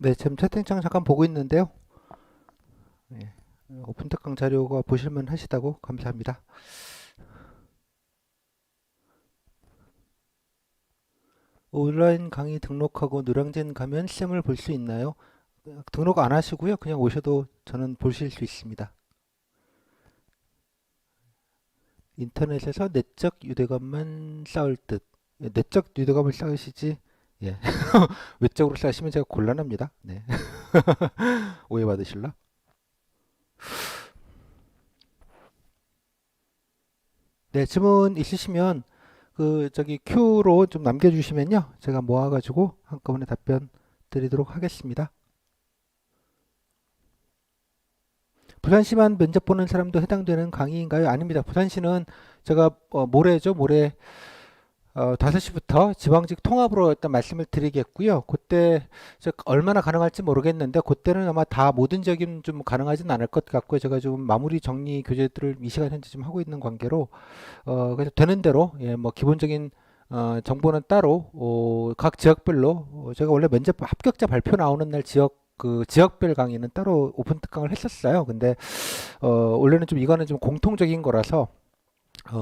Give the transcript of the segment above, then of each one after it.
네, 지금 채팅창 잠깐 보고 있는데요. 예, 오픈 특강 자료가 보실만 하시다고 감사합니다. 온라인 강의 등록하고 노량진 가면 시험을 볼 수 있나요? 등록 안 하시고요. 그냥 오셔도 저는 보실 수 있습니다. 인터넷에서 내적 유대감만 쌓을 듯. 내적 유대감을 쌓으시지. 예, 외적으로 쌓으시면 제가 곤란합니다. 네, 오해받으실라? 네, 질문 있으시면 그 저기 Q로 좀 남겨주시면요. 제가 모아가지고 한꺼번에 답변 드리도록 하겠습니다. 부산시만 면접 보는 사람도 해당되는 강의인가요? 아닙니다. 부산시는 제가 모레죠. 모레 5시부터 지방직 통합으로 일단 말씀을 드리겠고요. 그때 얼마나 가능할지 모르겠는데 그때는 아마 다 모든 지역은 좀 가능하진 않을 것 같고요. 제가 좀 마무리 정리 교재들을 이 시간 현재 좀 하고 있는 관계로 그래서 되는 대로 예, 뭐 기본적인 정보는 따로 각 지역별로 제가 원래 면접 합격자 발표 나오는 날 지역별 강의는 따로 오픈 특강을 했었어요. 근데 원래는 좀 이거는 좀 공통적인 거라서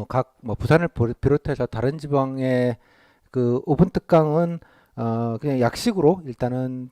각 뭐 부산을 비롯해서 다른 지방의 그 오픈 특강은 그냥 약식으로 일단은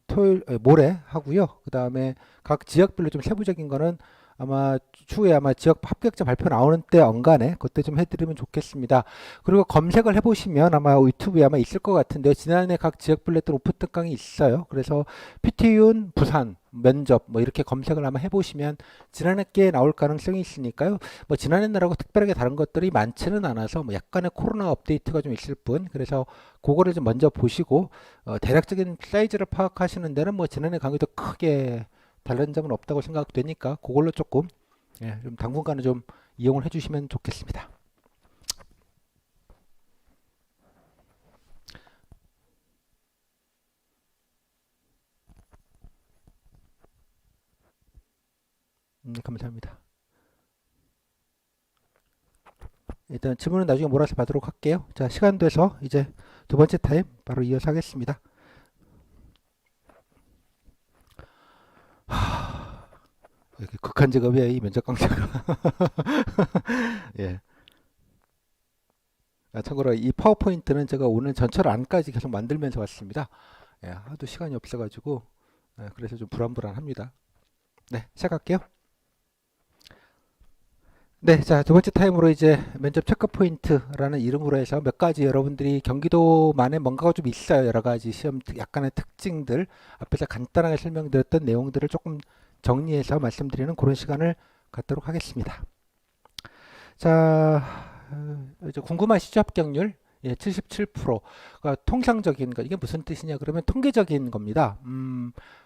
모레 하고요. 그 다음에 각 지역별로 좀 세부적인 거는 아마 추후에 아마 지역 합격자 발표 나오는 때 언간에 그때 좀 해드리면 좋겠습니다. 그리고 검색을 해보시면 아마 유튜브에 아마 있을 것 같은데요. 지난해 각 지역별로 했던 오픈 특강이 있어요. 그래서 PT윤 부산 면접 뭐 이렇게 검색을 아마 해보시면 지난해 게 나올 가능성이 있으니까요. 뭐 지난해 날하고 특별하게 다른 것들이 많지는 않아서 뭐 약간의 코로나 업데이트가 좀 있을 뿐 그래서 그거를 좀 먼저 보시고 대략적인 사이즈를 파악하시는 데는 뭐 지난해 강의도 크게 다른 점은 없다고 생각되니까 그걸로 조금 예, 좀 당분간은 좀 이용을 해주시면 좋겠습니다. 네, 감사합니다. 일단 질문은 나중에 몰아서 받도록 할게요. 자, 시간 돼서 이제 두 번째 타임 바로 이어서 하겠습니다. 이렇게 극한 직업이에요, 이 면접 강사가. 예. 참고로 이 파워포인트는 제가 오늘 전철 안까지 계속 만들면서 왔습니다. 예, 하도 시간이 없어가지고 그래서 좀 불안불안합니다. 네, 시작할게요. 네, 자, 두 번째 타임으로 이제 면접 체크 포인트라는 이름으로 해서 몇 가지 여러분들이 경기도만의 뭔가가 좀 있어요. 여러 가지 시험 약간의 특징들, 앞에서 간단하게 설명드렸던 내용들을 조금 정리해서 말씀드리는 그런 시간을 갖도록 하겠습니다. 자, 이제 궁금하시죠? 합격률? 예, 77%. 그러니까 통상적인 거, 이게 무슨 뜻이냐? 그러면 통계적인 겁니다.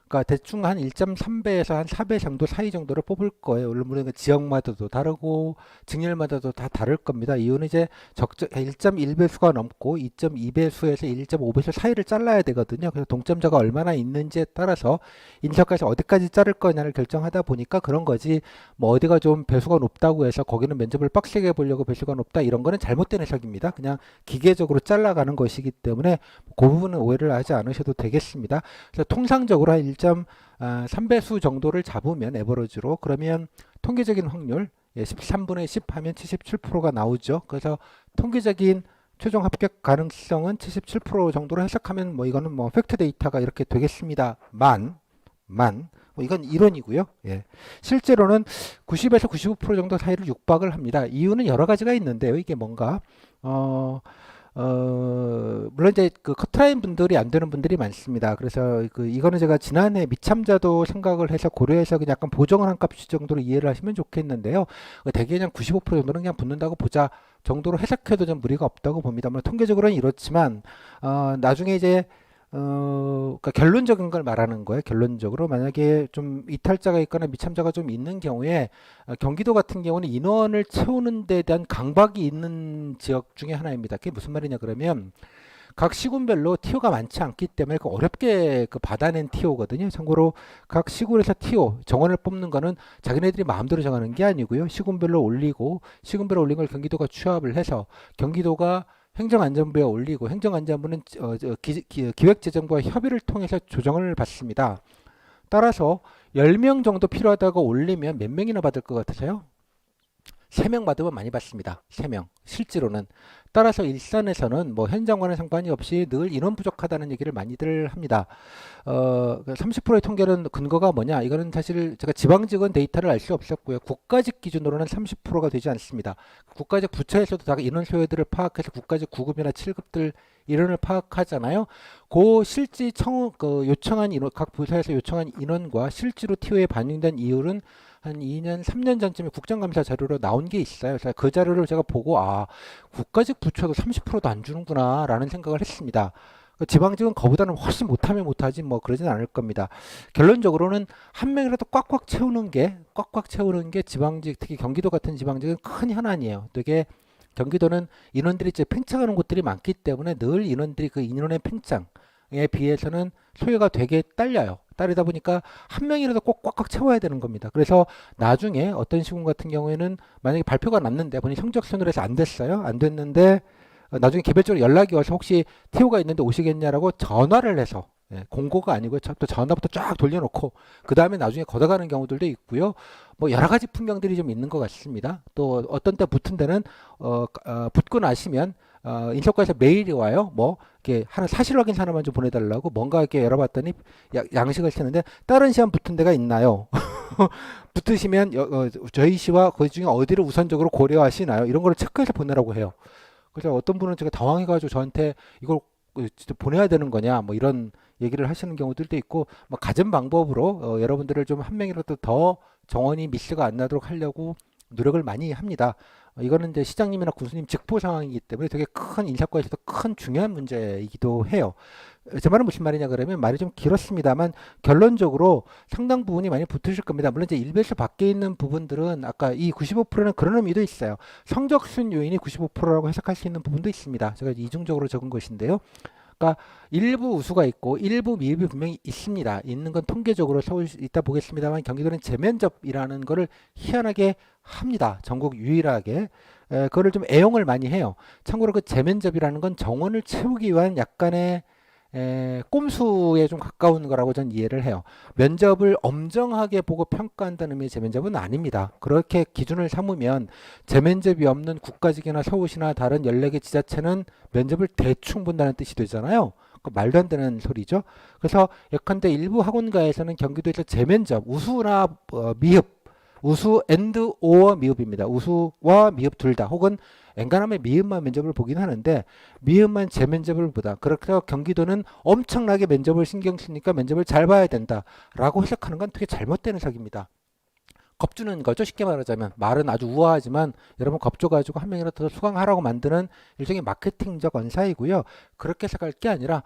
그러니까 대충 한 1.3배에서 한 4배 정도 사이 정도를 뽑을 거예요. 물론 그 지역마다도 다르고 직렬마다도 다 다를 겁니다. 이유는 이제 1.1배수가 넘고 2.2배수에서 1.5배수 사이를 잘라야 되거든요. 그래서 동점자가 얼마나 있는지에 따라서 인서까지 어디까지 자를 거냐를 결정하다 보니까 그런 거지. 뭐 어디가 좀 배수가 높다고 해서 거기는 면접을 빡세게 보려고 배수가 높다 이런 거는 잘못된 해석입니다. 그냥 기계적으로 잘라가는 것이기 때문에 그 부분은 오해를 하지 않으셔도 되겠습니다. 그래서 통상적으로 한 1.3배수 정도를 잡으면 에버러지로 그러면 통계적인 확률 13분의 10 하면 77%가 나오죠. 그래서 통계적인 최종 합격 가능성은 77% 정도로 해석하면 뭐 이거는 뭐 팩트 데이터가 이렇게 되겠습니다만 뭐 이건 이론이고요. 예. 실제로는 90에서 95% 정도 사이를 육박을 합니다. 이유는 여러 가지가 있는데요. 이게 뭔가 어, 물론 이제 그 커트라인 분들이 안 되는 분들이 많습니다. 그래서 그 이거는 제가 지난해 미참자도 생각을 해서 고려해서 그냥 약간 보정을 한 값 정도로 이해를 하시면 좋겠는데요. 대개 그냥 95% 정도는 그냥 붙는다고 보자 정도로 해석해도 좀 무리가 없다고 봅니다. 물론 통계적으로는 이렇지만 나중에 이제 그러니까 결론적인 걸 말하는 거예요. 결론적으로 만약에 좀 이탈자가 있거나 미참자가 좀 있는 경우에 경기도 같은 경우는 인원을 채우는 데 대한 강박이 있는 지역 중에 하나입니다. 그게 무슨 말이냐 그러면 각 시군별로 티오가 많지 않기 때문에 그 어렵게 그 받아낸 티오거든요. 참고로 각 시군에서 티오 정원을 뽑는 거는 자기네들이 마음대로 정하는 게 아니고요. 시군별로 올리고 시군별로 올린 걸 경기도가 취합을 해서 경기도가 행정안전부에 올리고 행정안전부는 기획재정부와 협의를 통해서 조정을 받습니다. 따라서 10명 정도 필요하다고 올리면 몇 명이나 받을 것 같으세요? 3명 받으면 많이 받습니다. 3명. 실제로는. 따라서 일산에서는 뭐 현장과는 상관이 없이 늘 인원 부족하다는 얘기를 많이들 합니다. 30%의 통계는 근거가 뭐냐? 이거는 사실 제가 지방직은 데이터를 알 수 없었고요. 국가직 기준으로는 30%가 되지 않습니다. 국가직 부처에서도 다 인원 소요들을 파악해서 국가직 9급이나 7급들 인원을 파악하잖아요. 그 실제 요청한 인원, 각 부서에서 요청한 인원과 실제로 TO에 반영된 이율은 한 2년, 3년 전쯤에 국정감사 자료로 나온 게 있어요. 그래서 그 자료를 제가 보고 국가직 부처도 30%도 안 주는구나 라는 생각을 했습니다. 지방직은 그보다는 훨씬 못하면 못하지 뭐 그러진 않을 겁니다. 결론적으로는 한 명이라도 꽉꽉 채우는 게 지방직, 특히 경기도 같은 지방직은 큰 현안이에요. 되게 경기도는 인원들이 이제 팽창하는 곳들이 많기 때문에 늘 인원들이 그 인원의 팽창에 비해서는 소요가 되게 딸려요. 따르다 보니까 한 명이라도 꼭 꽉꽉 채워야 되는 겁니다. 그래서 나중에 어떤 시군 같은 경우에는 만약에 발표가 났는데 본인 성적순으로 해서 안 됐어요. 안 됐는데 나중에 개별적으로 연락이 와서 혹시 TO가 있는데 오시겠냐라고 전화를 해서 공고가 아니고 또 전화부터 쫙 돌려놓고 그 다음에 나중에 걷어가는 경우들도 있고요. 뭐 여러 가지 풍경들이 좀 있는 것 같습니다. 또 어떤 때 붙은 데는 붙고 나시면 인사과에서 메일이 와요. 뭐 이렇게 하나 사실 확인 하나만 좀 보내달라고 뭔가 이렇게 열어봤더니 양식을 쓰는데 다른 시험 붙은 데가 있나요? 붙으시면 저희 시와 그 중에 어디를 우선적으로 고려하시나요? 이런 거를 체크해서 보내라고 해요. 그래서 어떤 분은 제가 당황해가지고 저한테 이걸 진짜 보내야 되는 거냐 뭐 이런 얘기를 하시는 경우들도 있고 뭐 갖은 방법으로 여러분들을 좀 한 명이라도 더 정원이 미스가 안 나도록 하려고 노력을 많이 합니다. 이거는 이제 시장님이나 군수님 직보 상황이기 때문에 되게 큰 인사과에서도 큰 중요한 문제이기도 해요. 제 말은 무슨 말이냐 그러면 말이 좀 길었습니다만 결론적으로 상당 부분이 많이 붙으실 겁니다. 물론 이제 일베에서 밖에 있는 부분들은 아까 이 95%는 그런 의미도 있어요. 성적순 요인이 95%라고 해석할 수 있는 부분도 있습니다. 제가 이중적으로 적은 것인데요. 그러니까 일부 우수가 있고 일부 미흡이 분명히 있습니다. 있는 건 통계적으로 서울 이따 보겠습니다만 경기도는 재면접이라는 거를 희한하게 합니다. 전국 유일하게. 그거를 좀 애용을 많이 해요. 참고로 그 재면접이라는 건 정원을 채우기 위한 약간의 꼼수에 좀 가까운 거라고 저는 이해를 해요. 면접을 엄정하게 보고 평가한다는 의미의 재면접은 아닙니다. 그렇게 기준을 삼으면 재면접이 없는 국가직이나 서울시나 다른 14개 지자체는 면접을 대충 본다는 뜻이 되잖아요. 말도 안 되는 소리죠. 그래서 예컨대 일부 학원가에서는 경기도에서 재면접, 우수나 미흡, 우수 앤드 오어 미흡입니다. 우수와 미흡 둘 다 혹은 엔간하면 미흡만 면접을 보긴 하는데 미흡만 재면접을 보다. 그렇게 경기도는 엄청나게 면접을 신경 쓰니까 면접을 잘 봐야 된다라고 해석하는 건 되게 잘못된 해석입니다. 겁주는 거죠. 쉽게 말하자면 말은 아주 우아하지만 여러분 겁줘가지고 한 명이라도 더 수강하라고 만드는 일종의 마케팅적 언사이고요. 그렇게 해석할 게 아니라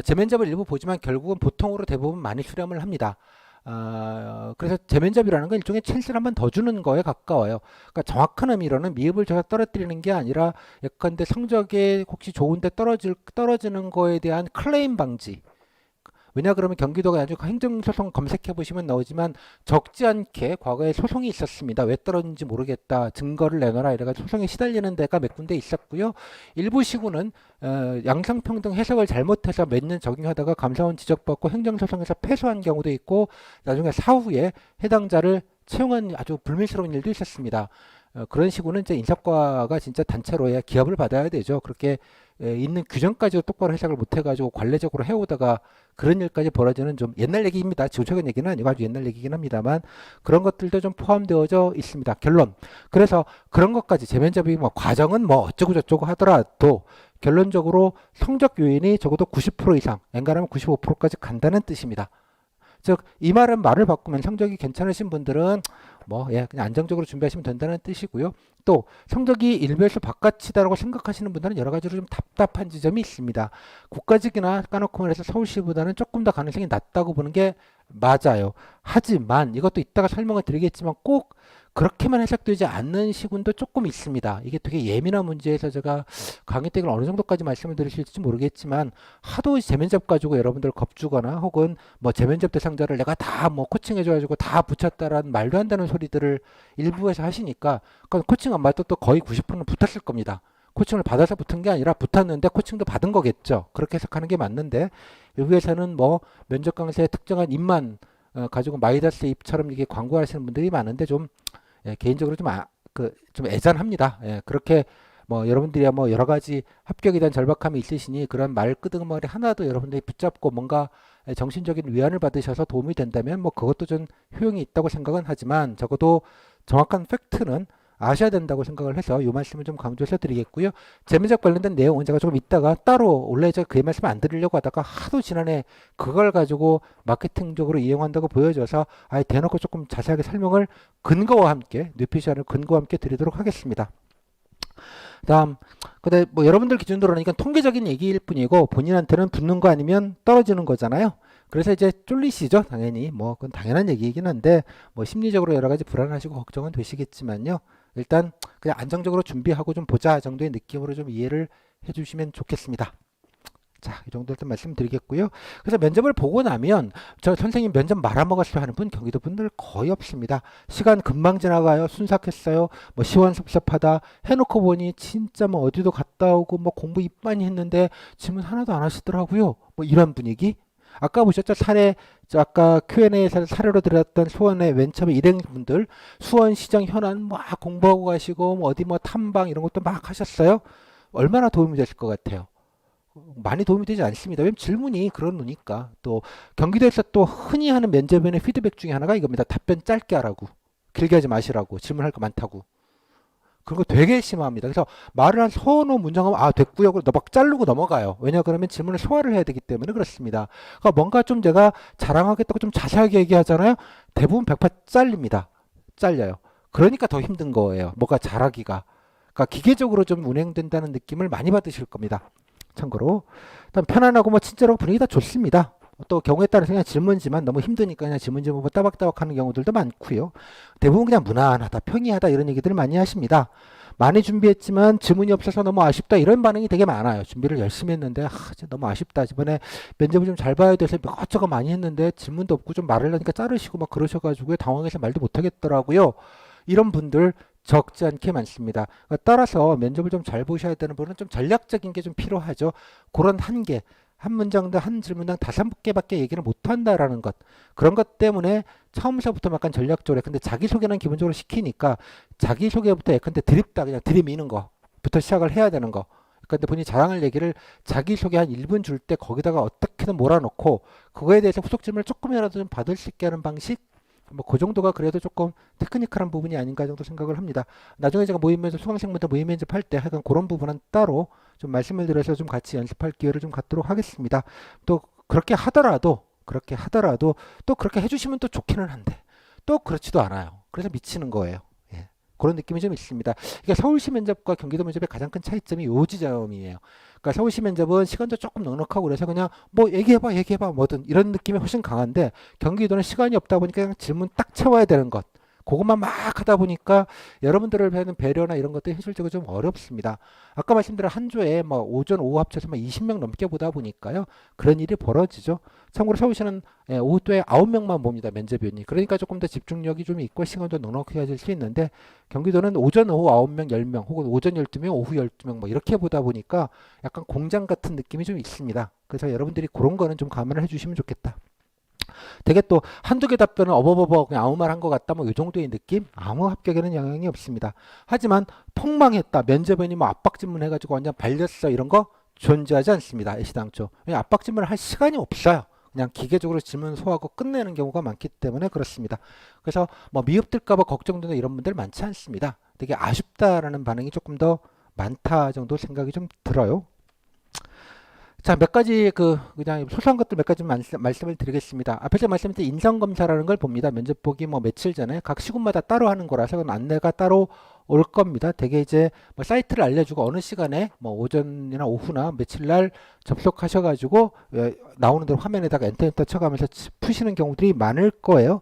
재면접을 일부 보지만 결국은 보통으로 대부분 많이 수렴을 합니다. 그래서 재면접이라는 건 일종의 찬스를 한 번 더 주는 거에 가까워요. 그러니까 정확한 의미로는 미흡을 제가 떨어뜨리는 게 아니라 예컨대 성적에 혹시 좋은데 떨어지는 거에 대한 클레임 방지. 왜냐 그러면 경기도가 아주 행정소송 검색해 보시면 나오지만 적지 않게 과거에 소송이 있었습니다. 왜 떨어진지 모르겠다. 증거를 내놔라 이래가지고 소송에 시달리는 데가 몇 군데 있었고요. 일부 시구는 양성평등 해석을 잘못해서 몇 년 적용하다가 감사원 지적받고 행정소송에서 패소한 경우도 있고 나중에 사후에 해당자를 채용한 아주 불미스러운 일도 있었습니다. 그런 식으로는 이제 인사과가 진짜 단체로 해야 기합을 받아야 되죠. 그렇게 있는 규정까지도 똑바로 해석을 못 해가지고 관례적으로 해오다가 그런 일까지 벌어지는 좀 옛날 얘기입니다. 지금 최근 얘기는 아니고 아주 옛날 얘기긴 합니다만 그런 것들도 좀 포함되어져 있습니다. 결론. 그래서 그런 것까지 재면접이 뭐 과정은 뭐 어쩌고 저쩌고 하더라도 결론적으로 성적 요인이 적어도 90% 이상, 엔간하면 95%까지 간다는 뜻입니다. 즉 이 말은 말을 바꾸면 성적이 괜찮으신 분들은 그냥 안정적으로 준비하시면 된다는 뜻이고요. 또 성적이 일별수 바깥이다라고 생각하시는 분들은 여러 가지로 좀 답답한 지점이 있습니다. 국가직이나 까놓고 말해서 서울시보다는 조금 더 가능성이 낮다고 보는 게 맞아요. 하지만 이것도 이따가 설명을 드리겠지만 꼭 그렇게만 해석되지 않는 시군도 조금 있습니다. 이게 되게 예민한 문제에서 제가 강의 때 어느 정도까지 말씀을 드리실지 모르겠지만 하도 재면접 가지고 여러분들 겁주거나 혹은 뭐 재면접 대상자를 내가 다 뭐 코칭해줘가지고 다 붙였다라는 말도 안 되는 소리들을 일부에서 하시니까 코칭 안 받도 또 거의 90%는 붙었을 겁니다. 코칭을 받아서 붙은 게 아니라 붙었는데 코칭도 받은 거겠죠. 그렇게 해석하는 게 맞는데 외국에서는 뭐 면접 강사의 특정한 입만 가지고 마이다스 입처럼 이게 광고하시는 분들이 많은데 좀 개인적으로 좀 애잔합니다. 그렇게 뭐 여러분들이야 뭐 여러 가지 합격에 대한 절박함이 있으시니 그런 말끄덩머리 하나도 여러분들이 붙잡고 뭔가 정신적인 위안을 받으셔서 도움이 된다면 뭐 그것도 좀 효용이 있다고 생각은 하지만 적어도 정확한 팩트는 아셔야 된다고 생각을 해서 이 말씀을 좀 강조해서 드리겠고요. 재무적 관련된 내용은 제가 조금 이따가 따로 원래 제가 그 말씀 안 드리려고 하다가 하도 지난해 그걸 가지고 마케팅적으로 이용한다고 보여져서 아예 대놓고 조금 자세하게 설명을 근거와 함께 뇌피셜을 근거와 함께 드리도록 하겠습니다. 다음, 근데 뭐 여러분들 기준으로는 이건 통계적인 얘기일 뿐이고 본인한테는 붙는 거 아니면 떨어지는 거잖아요. 그래서 이제 쫄리시죠, 당연히. 뭐 그건 당연한 얘기이긴 한데 뭐 심리적으로 여러 가지 불안하시고 걱정은 되시겠지만요. 일단 그냥 안정적으로 준비하고 좀 보자 정도의 느낌으로 좀 이해를 해주시면 좋겠습니다. 자, 이 정도 일단 말씀드리겠고요. 그래서 면접을 보고 나면 저 선생님 면접 말아먹었어요 하는 분 경기도 분들 거의 없습니다. 시간 금방 지나가요. 순삭했어요. 뭐 시원섭섭하다 해놓고 보니 진짜 뭐 어디도 갔다 오고 뭐 공부 입많이 했는데 질문 하나도 안 하시더라고요. 뭐 이런 분위기. 아까 보셨죠? 아까 Q&A에서 사례로 들었던 수원의 맨 처음에 일행분들, 수원시장 현안 막 공부하고 가시고, 뭐 어디 뭐 탐방 이런 것도 막 하셨어요? 얼마나 도움이 됐을 것 같아요? 많이 도움이 되지 않습니다. 왜냐면 질문이 그런 거니까. 또 경기도에서 또 흔히 하는 면접위원의 피드백 중에 하나가 이겁니다. 답변 짧게 하라고. 길게 하지 마시라고. 질문할 거 많다고. 그런 거 되게 심합니다. 그래서 말을 한 서너 문장하면 됐고요. 그리고 막 자르고 넘어가요. 왜냐 그러면 질문을 소화를 해야 되기 때문에 그렇습니다. 그러니까 뭔가 좀 제가 자랑하겠다고 좀 자세하게 얘기하잖아요. 대부분 100% 잘립니다. 잘려요. 그러니까 더 힘든 거예요. 뭐가 잘하기가. 그러니까 기계적으로 좀 운행된다는 느낌을 많이 받으실 겁니다. 참고로 일단 편안하고 뭐 친절하고 분위기 다 좋습니다. 또 경우에 따라서 그냥 질문지만 너무 힘드니까 그냥 질문지 보고 따박따박 하는 경우들도 많고요. 대부분 그냥 무난하다, 평이하다 이런 얘기들을 많이 하십니다. 많이 준비했지만 질문이 없어서 너무 아쉽다 이런 반응이 되게 많아요. 준비를 열심히 했는데 진짜 너무 아쉽다. 이번에 면접을 좀 잘 봐야 돼서 이것저것 많이 했는데 질문도 없고 좀 말을 하니까 자르시고 막 그러셔가지고 당황해서 말도 못하겠더라고요. 이런 분들 적지 않게 많습니다. 따라서 면접을 좀 잘 보셔야 되는 분은 좀 전략적인 게 좀 필요하죠. 그런 한계, 한 문장당 한 질문당 5개밖에 얘기를 못한다라는 것. 그런 것 때문에 처음서부터 약간 전략적으로 근데 자기소개는 기본적으로 시키니까 자기소개부터 예컨대 드립다 그냥 들이미는 거부터 시작을 해야 되는 거. 근데 본인이 자랑할 얘기를 자기소개 한 1분 줄 때 거기다가 어떻게든 몰아넣고 그거에 대해서 후속 질문을 조금이라도 좀 받을 수 있게 하는 방식 뭐 그 정도가 그래도 조금 테크니컬한 부분이 아닌가 정도 생각을 합니다. 나중에 제가 모의 면접 수강생분들 모의 면접할 때 하여간 그런 부분은 따로 좀 말씀을 드려서 좀 같이 연습할 기회를 좀 갖도록 하겠습니다. 또 그렇게 하더라도 또 그렇게 해주시면 또 좋기는 한데 또 그렇지도 않아요. 그래서 미치는 거예요. 예. 그런 느낌이 좀 있습니다. 이게 서울시 면접과 경기도 면접의 가장 큰 차이점이 요 지점이에요. 그러니까 서울시 면접은 시간도 조금 넉넉하고 그래서 그냥 뭐 얘기해봐 뭐든 이런 느낌이 훨씬 강한데 경기도는 시간이 없다 보니까 그냥 질문 딱 채워야 되는 것. 그것만 막 하다 보니까 여러분들을 배우는 배려나 이런 것들이 현실적으로 좀 어렵습니다. 아까 말씀드린 한 조에 뭐 오전 오후 합쳐서 막 20명 넘게 보다 보니까요. 그런 일이 벌어지죠. 참고로 서울시는 오후 때 9명만 봅니다. 면접위원이. 그러니까 조금 더 집중력이 좀 있고 시간도 넉넉해질 수 있는데 경기도는 오전 오후 9명, 10명 혹은 오전 12명, 오후 12명 뭐 이렇게 보다 보니까 약간 공장 같은 느낌이 좀 있습니다. 그래서 여러분들이 그런 거는 좀 감안을 해주시면 좋겠다. 되게 또 한두 개 답변은 어버버버 그냥 아무 말 한 것 같다 뭐 이 정도의 느낌 아무 합격에는 영향이 없습니다. 하지만 폭망했다 면접원이 뭐 압박 질문 해가지고 완전 발렸어 이런 거 존재하지 않습니다. 애시당초 압박 질문을 할 시간이 없어요. 그냥 기계적으로 질문 소화하고 끝내는 경우가 많기 때문에 그렇습니다. 그래서 뭐 미흡될까봐 걱정되는 이런 분들 많지 않습니다. 되게 아쉽다라는 반응이 조금 더 많다 정도 생각이 좀 들어요. 자, 몇 가지 그냥 소소한 것들 몇 가지 말씀을 드리겠습니다. 앞에서 말씀드린 인성검사라는 걸 봅니다. 면접 보기 뭐 며칠 전에 각 시군마다 따로 하는 거라서 그건 안내가 따로 올 겁니다. 되게 이제 뭐 사이트를 알려주고 어느 시간에 뭐 오전이나 오후나 며칠 날 접속하셔가지고 나오는 대로 화면에다가 엔터 쳐가면서 푸시는 경우들이 많을 거예요.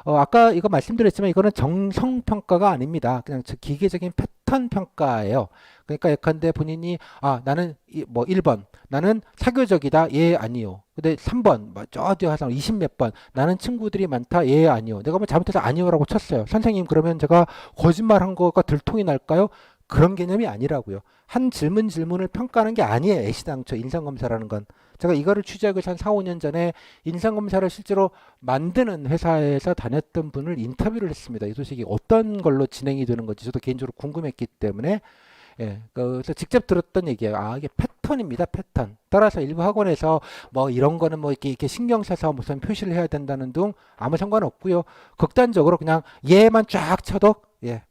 아까 이거 말씀드렸지만 이거는 정성평가가 아닙니다. 그냥 기계적인 패턴 평가예요. 그러니까 예컨대 본인이 나는 뭐 1번 나는 사교적이다 예 아니요. 근데 3번 저 뒤에 하상 20 몇 번 나는 친구들이 많다 예 아니요. 내가 뭐 잘못해서 아니요라고 쳤어요. 선생님 그러면 제가 거짓말한 거가 들통이 날까요? 그런 개념이 아니라고요. 한 질문을 평가하는 게 아니에요. 애시당초 인성검사라는 건. 제가 이거를 취재하기 위해서 한 4, 5년 전에 인성검사를 실제로 만드는 회사에서 다녔던 분을 인터뷰를 했습니다. 이 소식이 어떤 걸로 진행이 되는 건지 저도 개인적으로 궁금했기 때문에 예, 그래서 직접 들었던 얘기예요. 아, 이게 패턴입니다, 패턴. 따라서 일부 학원에서 뭐 이런 거는 뭐 이렇게 신경 써서 무슨 표시를 해야 된다는 등 아무 상관없고요. 극단적으로 그냥 얘만 쫙 쳐도 예,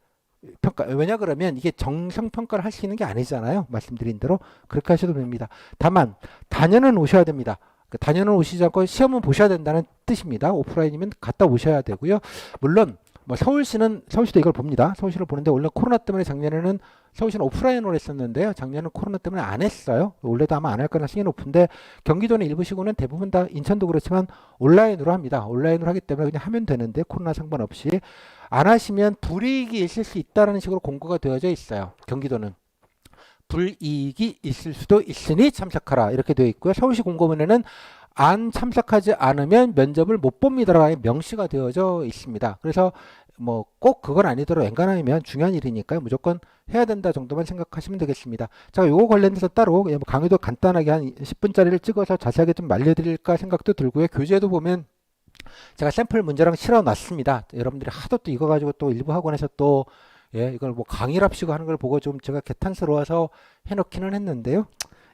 평가. 왜냐 그러면 이게 정성 평가를 할 수 있는 게 아니잖아요. 말씀드린 대로 그렇게 하셔도 됩니다. 다만 단연은 오셔야 됩니다. 단연은 오시지 않고 시험은 보셔야 된다는 뜻입니다. 오프라인이면 갔다 오셔야 되고요. 물론 뭐 서울시도 이걸 봅니다. 서울시를 보는데 원래 코로나 때문에 작년에는 서울시는 오프라인으로 했었는데요. 작년은 코로나 때문에 안 했어요. 원래도 아마 안 할 가능성이 높은데 경기도는 일부 시군은 대부분 다 인천도 그렇지만 온라인으로 합니다. 온라인으로 하기 때문에 그냥 하면 되는데 코로나 상관없이 안 하시면 불이익이 있을 수 있다는 식으로 공고가 되어져 있어요. 경기도는. 불이익이 있을 수도 있으니 참석하라 이렇게 되어 있고요. 서울시 공고문에는 안 참석하지 않으면 면접을 못 봅니다라는 명시가 되어져 있습니다. 그래서 뭐 꼭 그건 아니더라도 엔간하면 중요한 일이니까요. 무조건 해야 된다 정도만 생각하시면 되겠습니다. 자, 요거 관련해서 따로 강의도 간단하게 한 10분짜리를 찍어서 자세하게 좀 알려드릴까 생각도 들고요. 교재도 보면 제가 샘플 문제랑 실어 놨습니다. 여러분들이 하도 또 이거 가지고 또 일부 학원에서 또 예, 이걸 뭐 강의랍시고 하는 걸 보고 좀 제가 개탄스러워서 해놓기는 했는데요.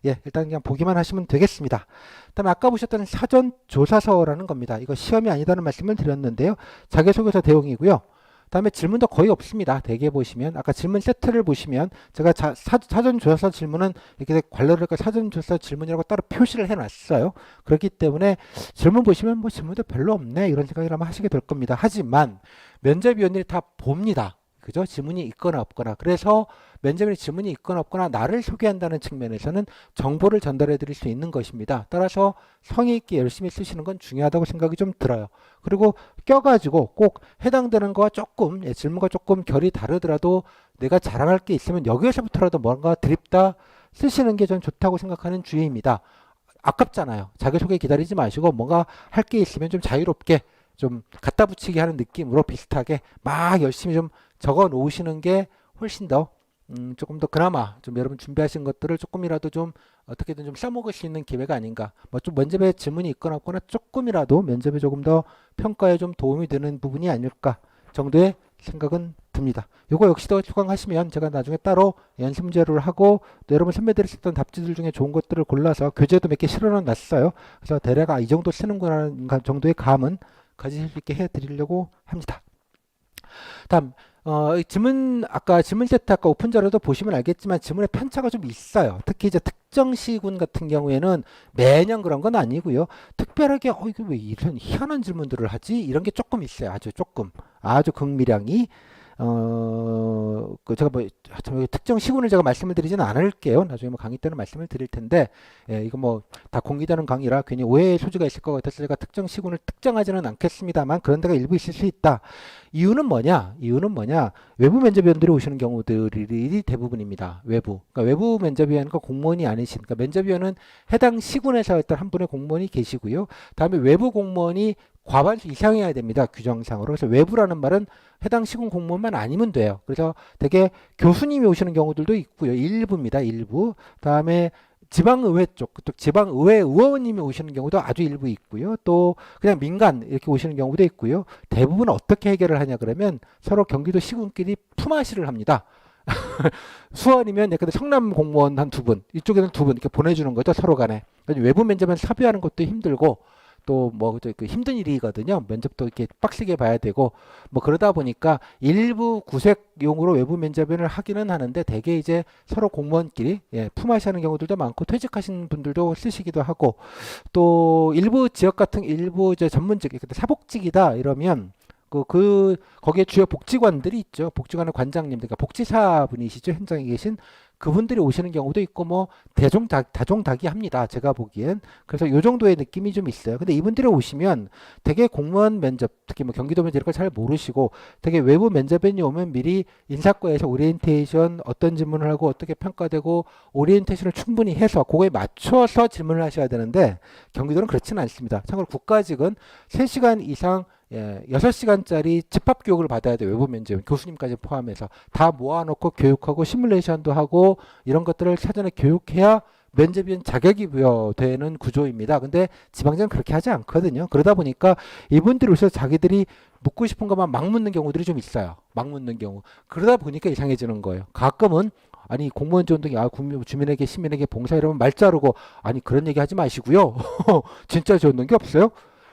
예, 일단 그냥 보기만 하시면 되겠습니다. 그다음에 아까 보셨던 사전 조사서라는 겁니다. 이거 시험이 아니다는 말씀을 드렸는데요. 자기소개서 대용이고요. 그다음에 질문도 거의 없습니다. 대개 보시면 아까 질문 세트를 보시면 제가 사전 조사 질문은 이렇게 관료를 사전 조사 질문이라고 따로 표시를 해놨어요. 그렇기 때문에 질문 보시면 뭐 질문도 별로 없네 이런 생각을 아마 하시게 될 겁니다. 하지만 면접위원들이 다 봅니다. 그죠? 질문이 있거나 없거나. 그래서 면접에 질문이 있거나 없거나 나를 소개한다는 측면에서는 정보를 전달해 드릴 수 있는 것입니다. 따라서 성의 있게 열심히 쓰시는 건 중요하다고 생각이 좀 들어요. 그리고 껴가지고 꼭 해당되는 거와 조금 질문과 조금 결이 다르더라도 내가 자랑할 게 있으면 여기에서부터라도 뭔가 드립다 쓰시는 게 전 좋다고 생각하는 주의입니다. 아깝잖아요. 자기소개 기다리지 마시고 뭔가 할 게 있으면 좀 자유롭게 좀 갖다 붙이기 하는 느낌으로 비슷하게 막 열심히 좀 적어 놓으시는 게 훨씬 더 조금 더 그나마 좀 여러분 준비하신 것들을 조금이라도 좀 어떻게든 좀 써먹을 수 있는 기회가 아닌가. 뭐 좀 면접에 질문이 있거나 없거나 조금이라도 면접에 조금 더 평가에 좀 도움이 되는 부분이 아닐까 정도의 생각은 듭니다. 요거 역시도 수강하시면 제가 나중에 따로 연습 문제를 하고 또 여러분 선배들이 썼던 답지들 중에 좋은 것들을 골라서 교재도 몇 개 실어 놨어요. 그래서 대략 이 정도 쓰는구나 정도의 감은 가지실 수 있게 해드리려고 합니다. 다음 아까 질문 세트 아까 오픈 자료도 보시면 알겠지만 질문의 편차가 좀 있어요. 특히 이제 특정 시군 같은 경우에는 매년 그런 건 아니고요. 특별하게 이거 왜 이런 희한한 질문들을 하지? 이런 게 조금 있어요. 아주 극미량이 제가 뭐 특정 시군을 제가 말씀을 드리지는 않을게요. 나중에 뭐 강의 때는 말씀을 드릴 텐데 예, 이거 뭐 다 공개되는 강의라 괜히 오해의 소지가 있을 것 같아서 제가 특정 시군을 특정하지는 않겠습니다만 그런 데가 일부 있을 수 있다. 이유는 뭐냐? 외부 면접위원들이 오시는 경우들이 대부분입니다. 그러니까 외부 면접위원과 공무원이 아니신, 그러니까 면접위원은 해당 시군에서 일단 한 분의 공무원이 계시고요. 다음에 외부 공무원이 과반수 이상이어야 됩니다. 규정상으로. 그래서 외부라는 말은 해당 시군 공무원만 아니면 돼요. 그래서 되게 교수님이 오시는 경우들도 있고요. 일부입니다. 일부. 다음에 지방의회 쪽, 또 지방의회 의원님이 오시는 경우도 아주 일부 있고요. 또 그냥 민간 이렇게 오시는 경우도 있고요. 대부분 어떻게 해결을 하냐 그러면 서로 경기도 시군끼리 품앗이를 합니다. 수원이면 예컨대 성남 공무원 한 두 분, 이쪽에는 두 분 이렇게 보내주는 거죠. 서로 간에. 외부 면접은 섭외하는 것도 힘들고 또 뭐 힘든 일이거든요. 면접도 이렇게 빡세게 봐야 되고 뭐 그러다 보니까 일부 구색용으로 외부 면접을 하기는 하는데 대개 이제 서로 공무원끼리 품앗이하는 경우들도 많고 퇴직하신 분들도 쓰시기도 하고 또 일부 지역 같은 일부 이제 전문직 사복직이다 이러면 거기에 주요 복지관들이 있죠. 복지관의 관장님들, 그러니까 복지사 분이시죠. 현장에 계신 그분들이 오시는 경우도 있고 뭐 다종다기합니다. 제가 보기엔. 그래서 요 정도의 느낌이 좀 있어요. 근데 이분들이 오시면 되게 공무원 면접, 특히 뭐 경기도 면접 이런 걸 잘 모르시고 되게 외부 면접인이 오면 미리 인사과에서 오리엔테이션 어떤 질문을 하고 어떻게 평가되고 오리엔테이션을 충분히 해서 그거에 맞춰서 질문을 하셔야 되는데 경기도는 그렇지는 않습니다. 참고로 국가직은 3시간 이상 예, 6시간짜리 집합 교육을 받아야 돼요. 외부 면접 교수님까지 포함해서 다 모아놓고 교육하고 시뮬레이션도 하고 이런 것들을 사전에 교육해야 면접위원 자격이 부여되는 구조입니다. 근데 지방자는 그렇게 하지 않거든요. 그러다 보니까 이분들이 오셔서 자기들이 묻고 싶은 것만 막 묻는 경우들이 좀 있어요. 막 묻는 경우. 그러다 보니까 이상해지는 거예요. 가끔은 아니 공무원 지원등이 주민에게 시민에게 봉사 이러면 말 자르고 아니 그런 얘기 하지 마시고요. 진짜 지원등기 없어요?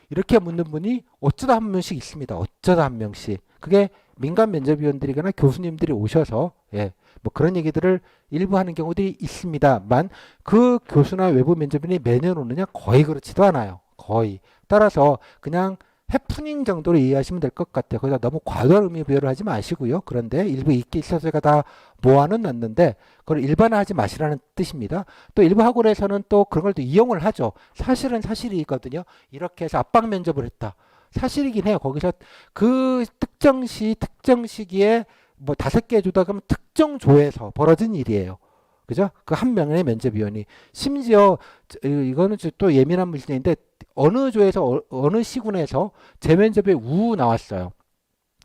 이렇게 묻는 분이 어쩌다 한 명씩 있습니다. 어쩌다 한 명씩. 그게 민간 면접위원들이거나 교수님들이 오셔서 예, 뭐 그런 얘기들을 일부 하는 경우들이 있습니다만 그 교수나 외부 면접인이 매년 오느냐 거의 그렇지도 않아요. 거의. 따라서 그냥 해프닝 정도로 이해하시면 될 것 같아요. 거기다 너무 과도한 의미 부여를 하지 마시고요. 그런데 일부 있게 있어서 제가 다 모아는 놨는데 그걸 일반화하지 마시라는 뜻입니다. 또 일부 학원에서는 또 그런 걸 또 이용을 하죠. 사실은 사실이거든요. 이렇게 해서 압박 면접을 했다. 사실이긴 해요. 거기서 그 특정 시기에 뭐 5개 주다 그러면 특정 조에서 벌어진 일이에요. 그죠? 그 한 명의 면접위원이 심지어 이거는 또 예민한 문제인데 어느 조에서 어느 시군에서 재면접에 우 나왔어요.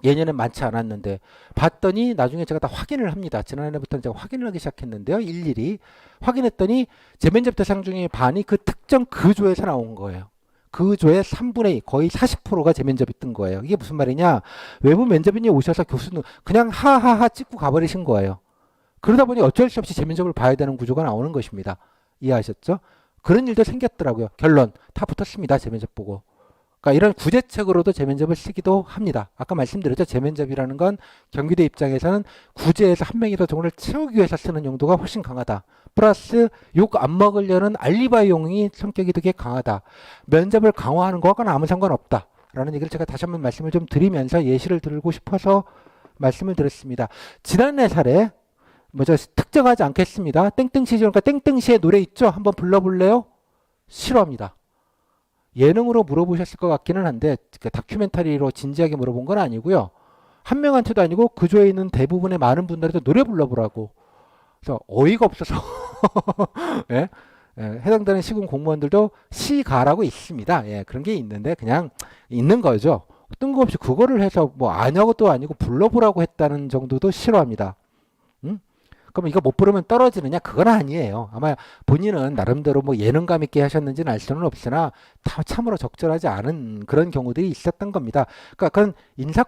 예년엔 많지 않았는데 봤더니 나중에 제가 다 확인을 합니다. 지난해부터는 제가 확인을 하기 시작했는데요. 일일이 확인했더니 재면접 대상 중에 반이 그 특정 그 조에서 나온 거예요. 그 조의 3분의 2, 거의 40%가 재면접이 뜬 거예요. 이게 무슨 말이냐? 외부 면접인이 오셔서 교수는 그냥 하하하 찍고 가버리신 거예요. 그러다 보니 어쩔 수 없이 재면접을 봐야 되는 구조가 나오는 것입니다. 이해하셨죠? 그런 일도 생겼더라고요. 결론 다 붙었습니다. 재면접 보고. 그러니까 이런 구제책으로도 재면접을 쓰기도 합니다. 아까 말씀드렸죠. 재면접이라는 건 경기도 입장에서는 구제에서 한 명이 더 정원을 채우기 위해서 쓰는 용도가 훨씬 강하다. 플러스 욕 안 먹으려는 알리바이용이 성격이 되게 강하다. 면접을 강화하는 것과는 아무 상관없다. 라는 얘기를 제가 다시 한번 말씀을 좀 드리면서 예시를 들고 싶어서 말씀을 드렸습니다. 지난해 사례 뭐저 특정하지 않겠습니다. 땡땡시 그러니까 땡땡시의 노래 있죠? 한번 불러볼래요? 싫어합니다. 예능으로 물어보셨을 것 같기는 한데 그 다큐멘터리로 진지하게 물어본 건 아니고요. 한 명한테도 아니고 그 조에 있는 대부분의 많은 분들한테 노래 불러보라고. 그래서 어이가 없어서 예? 예, 해당되는 시군 공무원들도 시가라고 있습니다. 예, 그런 게 있는데 그냥 있는 거죠. 뜬금없이 그거를 해서 뭐 아냐고도 아니고 불러보라고 했다는 정도도 싫어합니다. 음? 그럼 이거 못 부르면 떨어지느냐? 그건 아니에요. 아마 본인은 나름대로 뭐 예능감 있게 하셨는지는 알 수는 없으나 다 참으로 적절하지 않은 그런 경우들이 있었던 겁니다. 그러니까 그건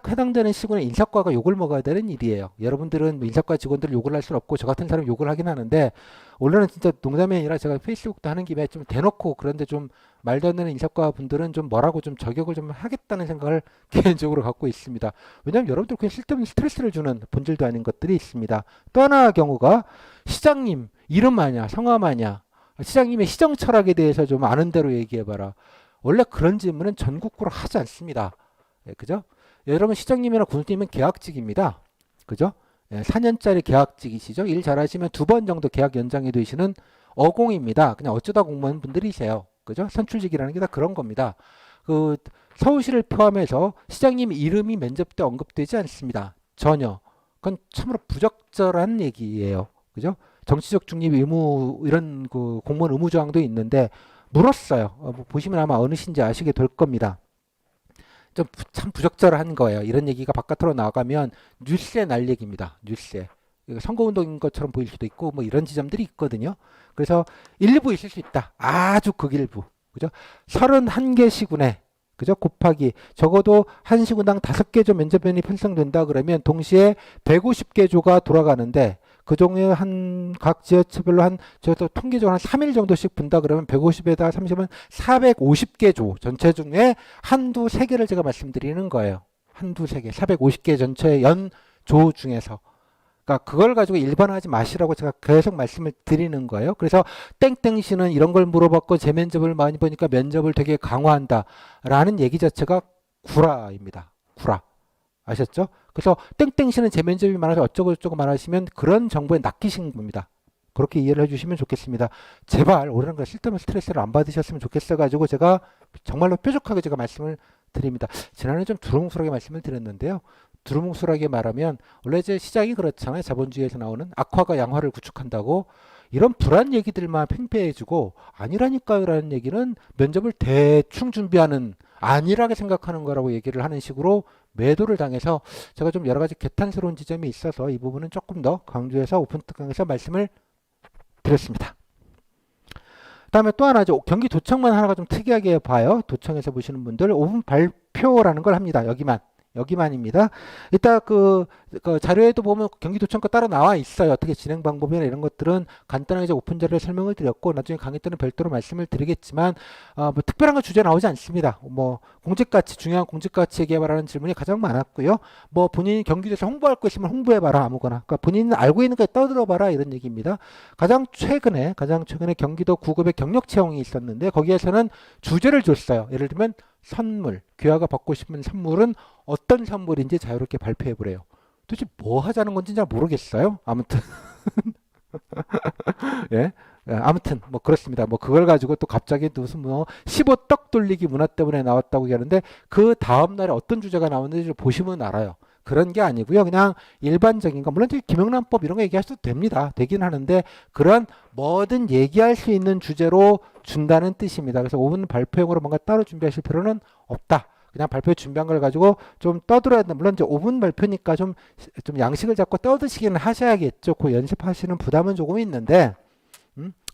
해당되는 시군의 인사과가 욕을 먹어야 되는 일이에요. 여러분들은 뭐 인사과 직원들 욕을 할 수는 없고 저 같은 사람 욕을 하긴 하는데 원래는 진짜 농담이 아니라 제가 페이스북도 하는 김에 좀 대놓고 그런데 좀 말도 안 되는 인사과 분들은 좀 뭐라고 좀 저격을 좀 하겠다는 생각을 개인적으로 갖고 있습니다. 왜냐하면 여러분들 그냥 쓸데없는 스트레스를 주는 본질도 아닌 것들이 있습니다. 또 하나 경우가 시장님 이름 아냐 성함 아냐 시장님의 시정 철학에 대해서 좀 아는 대로 얘기해봐라. 원래 그런 질문은 전국구로 하지 않습니다. 예, 그죠? 여러분 시장님이나 군수님은 계약직입니다. 그죠? 예, 4년짜리 계약직이시죠. 일 잘하시면 2번 정도 계약 연장해 두시는 어공입니다. 그냥 어쩌다 공무원 분들이세요. 그죠? 선출직이라는 게 다 그런 겁니다. 그 서울시를 포함해서 시장님 이름이 면접 때 언급되지 않습니다. 전혀. 그건 참으로 부적절한 얘기예요. 그죠? 정치적 중립 의무 이런 그 공무원 의무 조항도 있는데 물었어요. 뭐 보시면 아마 어느 시인지 아시게 될 겁니다. 좀 참 부적절한 거예요. 이런 얘기가 바깥으로 나가면 뉴스에 날 얘기입니다. 뉴스에. 선거운동인 것처럼 보일 수도 있고 뭐 이런 지점들이 있거든요. 그래서 일부 있을 수 있다. 아주 극일부. 그죠? 31개 시군에 그죠? 곱하기 적어도 한 시군당 5개 조 면접변이 편성된다 그러면 동시에 150개 조가 돌아가는데 그 중에 한 각 지자체별로 한 저도 통계적으로 한 3일 정도씩 분다 그러면 150에다가 30은 450개 조 전체 중에 한두 세 개를 제가 말씀드리는 거예요. 한두 세 개. 450개 전체 연 조 중에서. 그러니까 그걸 가지고 일반화하지 마시라고 제가 계속 말씀을 드리는 거예요. 그래서 땡땡씨는 이런 걸 물어봤고 재면접을 많이 보니까 면접을 되게 강화한다라는 얘기 자체가 구라입니다. 구라. 아셨죠? 그래서 땡땡씨는 재면접이 많아서 어쩌고 저쩌고 말하시면 그런 정보에 낚이신 겁니다. 그렇게 이해를 해주시면 좋겠습니다. 제발 올해는 그 쓸데없는 스트레스를 안 받으셨으면 좋겠어가지고 제가 정말로 뾰족하게 제가 말씀을 드립니다. 지난해 좀 두루뭉술하게 말씀을 드렸는데요. 두루뭉술하게 말하면 원래 이제 시장이 그렇잖아요. 자본주의에서 나오는 악화가 양화를 구축한다고 이런 불안 얘기들만 팽배해주고 아니라니까요라는 얘기는 면접을 대충 준비하는 안일하게 생각하는 거라고 얘기를 하는 식으로 매도를 당해서 제가 좀 여러 가지 개탄스러운 지점이 있어서 이 부분은 조금 더 강조해서 오픈 특강에서 말씀을 드렸습니다. 다음에 또 하나죠. 경기도청만 하나가 좀 특이하게 봐요. 도청에서 보시는 분들 오픈 발표라는 걸 합니다. 여기만입니다. 이따 그 자료에도 보면 경기도청 거 따로 나와 있어요. 어떻게 진행 방법이나 이런 것들은 간단하게 이제 오픈 자료에 설명을 드렸고 나중에 강의 때는 별도로 말씀을 드리겠지만 뭐 특별한 거 주제 나오지 않습니다. 뭐 공직가치 중요한 공직가치에 개발하는 질문이 가장 많았고요. 뭐 본인이 경기도에서 홍보할 거 있으면 홍보해봐라 아무거나. 그러니까 본인은 알고 있는 거 떠들어봐라 이런 얘기입니다. 가장 최근에 경기도 구급의 경력 채용이 있었는데 거기에서는 주제를 줬어요. 예를 들면 선물, 귀하가 받고 싶은 선물은 어떤 선물인지 자유롭게 발표해 보래요. 도대체 뭐 하자는 건지 잘 모르겠어요. 아무튼 예. 아무튼 뭐 그렇습니다. 뭐 그걸 가지고 또 갑자기 무슨 뭐 15떡 돌리기 문화 때문에 나왔다고 얘기하는데 그 다음 날에 어떤 주제가 나오는지 보시면 알아요. 그런 게 아니고요. 그냥 일반적인 거 물론 김영란법 이런 거 얘기하셔도 됩니다. 되긴 하는데 그런 뭐든 얘기할 수 있는 주제로 준다는 뜻입니다. 그래서 5분 발표용으로 뭔가 따로 준비하실 필요는 없다. 그냥 발표 준비한 걸 가지고 좀 떠들어야 돼. 물론 이제 5분 발표니까 좀 양식을 잡고 떠드시기는 하셔야겠죠. 그 연습하시는 부담은 조금 있는데,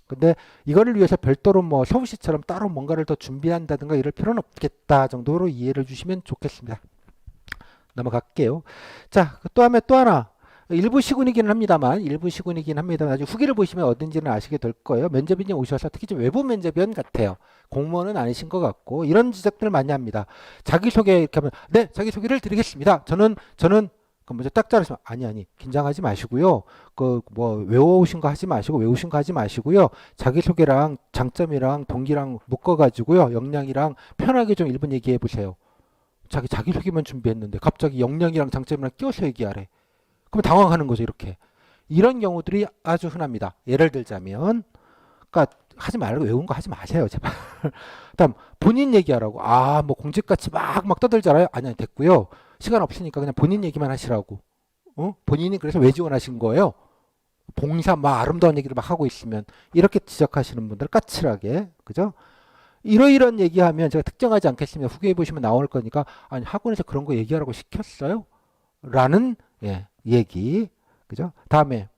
근데 이거를 위해서 별도로 뭐 서울시처럼 따로 뭔가를 더 준비한다든가 이럴 필요는 없겠다 정도로 이해를 주시면 좋겠습니다. 넘어갈게요. 자, 또 하나. 일부 시군이긴 합니다만 나중에 후기를 보시면 어딘지는 아시게 될 거예요. 면접인이 오셔서 특히 좀 외부 면접위원 같아요. 공무원은 아니신 것 같고 이런 지적들을 많이 합니다. 자기소개 이렇게 하면 네, 자기소개를 드리겠습니다. 저는 그 먼저 딱 자르시면 아니 긴장하지 마시고요. 그 뭐 외우신 거 하지 마시고요. 자기소개랑 장점이랑 동기랑 묶어가지고요. 역량이랑 편하게 좀 1분 얘기해 보세요. 자기소개만 준비했는데 갑자기 역량이랑 장점이랑 끼워서 얘기하래. 그럼 당황하는 거죠, 이렇게. 이런 경우들이 아주 흔합니다. 예를 들자면, 그러니까 하지 말고 외운 거 하지 마세요, 제발. 다음 본인 얘기하라고. 뭐 공직같이 막 떠들잖아요. 아니 됐고요. 시간 없으니까 그냥 본인 얘기만 하시라고. 본인이 그래서 왜 지원하신 거예요? 봉사 막 아름다운 얘기를 막 하고 있으면 이렇게 지적하시는 분들 까칠하게, 그죠? 이러이런 얘기하면 제가 특정하지 않겠습니다. 후기해 보시면 나올 거니까 아니 학원에서 그런 거 얘기하라고 시켰어요? 라는 얘기, 그죠? 다음에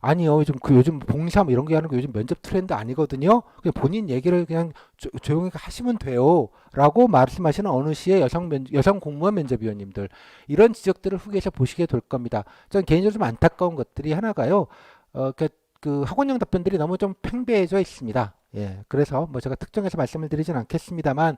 아니요, 요즘 봉사 뭐 이런 거 하는 거 요즘 면접 트렌드 아니거든요. 그냥 본인 얘기를 그냥 조용히 하시면 돼요.라고 말씀하시는 어느 시의 여성 공무원 면접위원님들 이런 지적들을 후기에서 보시게 될 겁니다. 저는 개인적으로 좀 안타까운 것들이 하나가요. 그 학원형 답변들이 너무 좀 팽배해져 있습니다. 그래서 뭐 제가 특정해서 말씀을 드리진 않겠습니다만.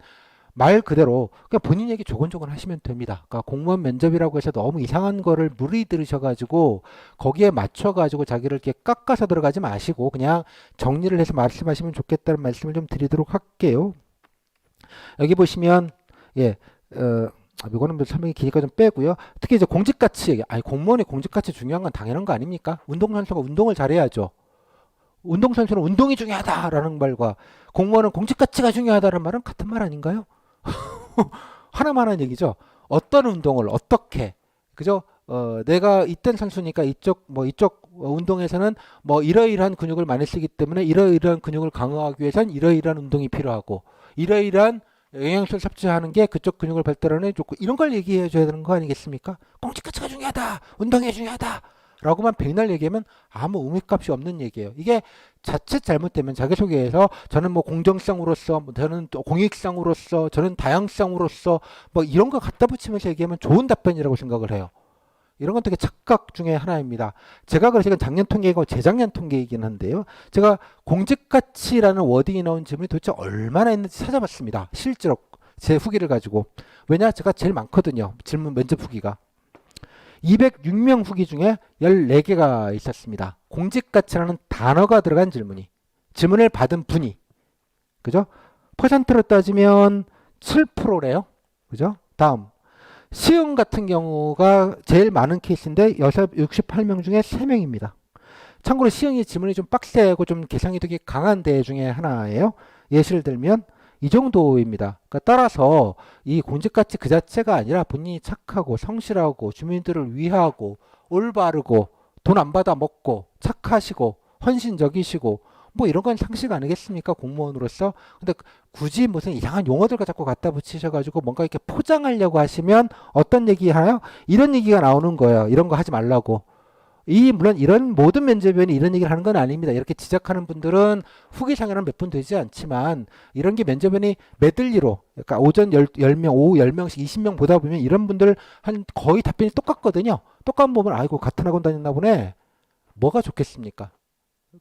말 그대로 그냥 본인 얘기 조곤조곤 하시면 됩니다. 그러니까 공무원 면접이라고 해서 너무 이상한 거를 무리 들으셔가지고 거기에 맞춰가지고 자기를 이렇게 깎아서 들어가지 마시고 그냥 정리를 해서 말씀하시면 좋겠다는 말씀을 좀 드리도록 할게요. 여기 보시면 이거는 설명이 기니까 좀 빼고요. 특히 이제 공직가치 얘기. 공무원의 공직가치 중요한 건 당연한 거 아닙니까? 운동선수가 운동을 잘해야죠. 운동선수는 운동이 중요하다라는 말과 공무원은 공직가치가 중요하다는 말은 같은 말 아닌가요? 하나만 한 얘기죠. 어떤 운동을 어떻게, 그죠? 내가 이땐 선수니까 이쪽 운동에서는 뭐 이러이러한 근육을 많이 쓰기 때문에 이러이러한 근육을 강화하기 위해서는 이러이러한 운동이 필요하고 이러이러한 영양소를 섭취하는 게 그쪽 근육을 발달하는 좋고 이런 걸 얘기해 줘야 되는 거 아니겠습니까? 공직가치가 중요하다. 운동이 중요하다. 라고만 백날 얘기하면 아무 의미값이 없는 얘기예요. 이게 자칫 잘못되면 자기소개에서 저는 뭐 공정성으로서, 저는 또 공익성으로서, 저는 다양성으로서 뭐 이런 거 갖다 붙이면서 얘기하면 좋은 답변이라고 생각을 해요. 이런 건 되게 착각 중에 하나입니다. 제가 그래서 이건 작년 통계이고 재작년 통계이긴 한데요. 제가 공직가치라는 워딩이 나온 질문이 도대체 얼마나 있는지 찾아봤습니다. 실제로 제 후기를 가지고. 왜냐? 제가 제일 많거든요. 질문 면접 후기가. 206명 후기 중에 14개가 있었습니다. 공직가치라는 단어가 들어간 질문을 받은 분이, 그죠? 퍼센트로 따지면 7%래요. 그죠? 다음. 시흥 같은 경우가 제일 많은 케이스인데 68명 중에 3명입니다. 참고로 시흥이 질문이 좀 빡세고 좀 개성이 되게 강한 대 중에 하나예요. 예시를 들면 이 정도입니다. 그러니까 따라서 이 공직가치 그 자체가 아니라 본인이 착하고 성실하고 주민들을 위하고 올바르고 돈 안 받아 먹고 착하시고 헌신적이시고 뭐 이런 건 상식 아니겠습니까? 공무원으로서. 근데 굳이 무슨 이상한 용어들 자꾸 갖다 붙이셔가지고 뭔가 이렇게 포장하려고 하시면 어떤 얘기 하나요? 이런 얘기가 나오는 거예요. 이런 거 하지 말라고. 물론 이런 모든 면접위원이 이런 얘기를 하는 건 아닙니다. 이렇게 지적하는 분들은 후기상에는 몇 분 되지 않지만 이런 게 면접위원이 메들리로 그러니까 오전 10명, 오후 10명씩 20명 보다 보면 이런 분들 한 거의 답변이 똑같거든요. 똑같은 보면 아이고 같은 학원 다녔나 보네. 뭐가 좋겠습니까?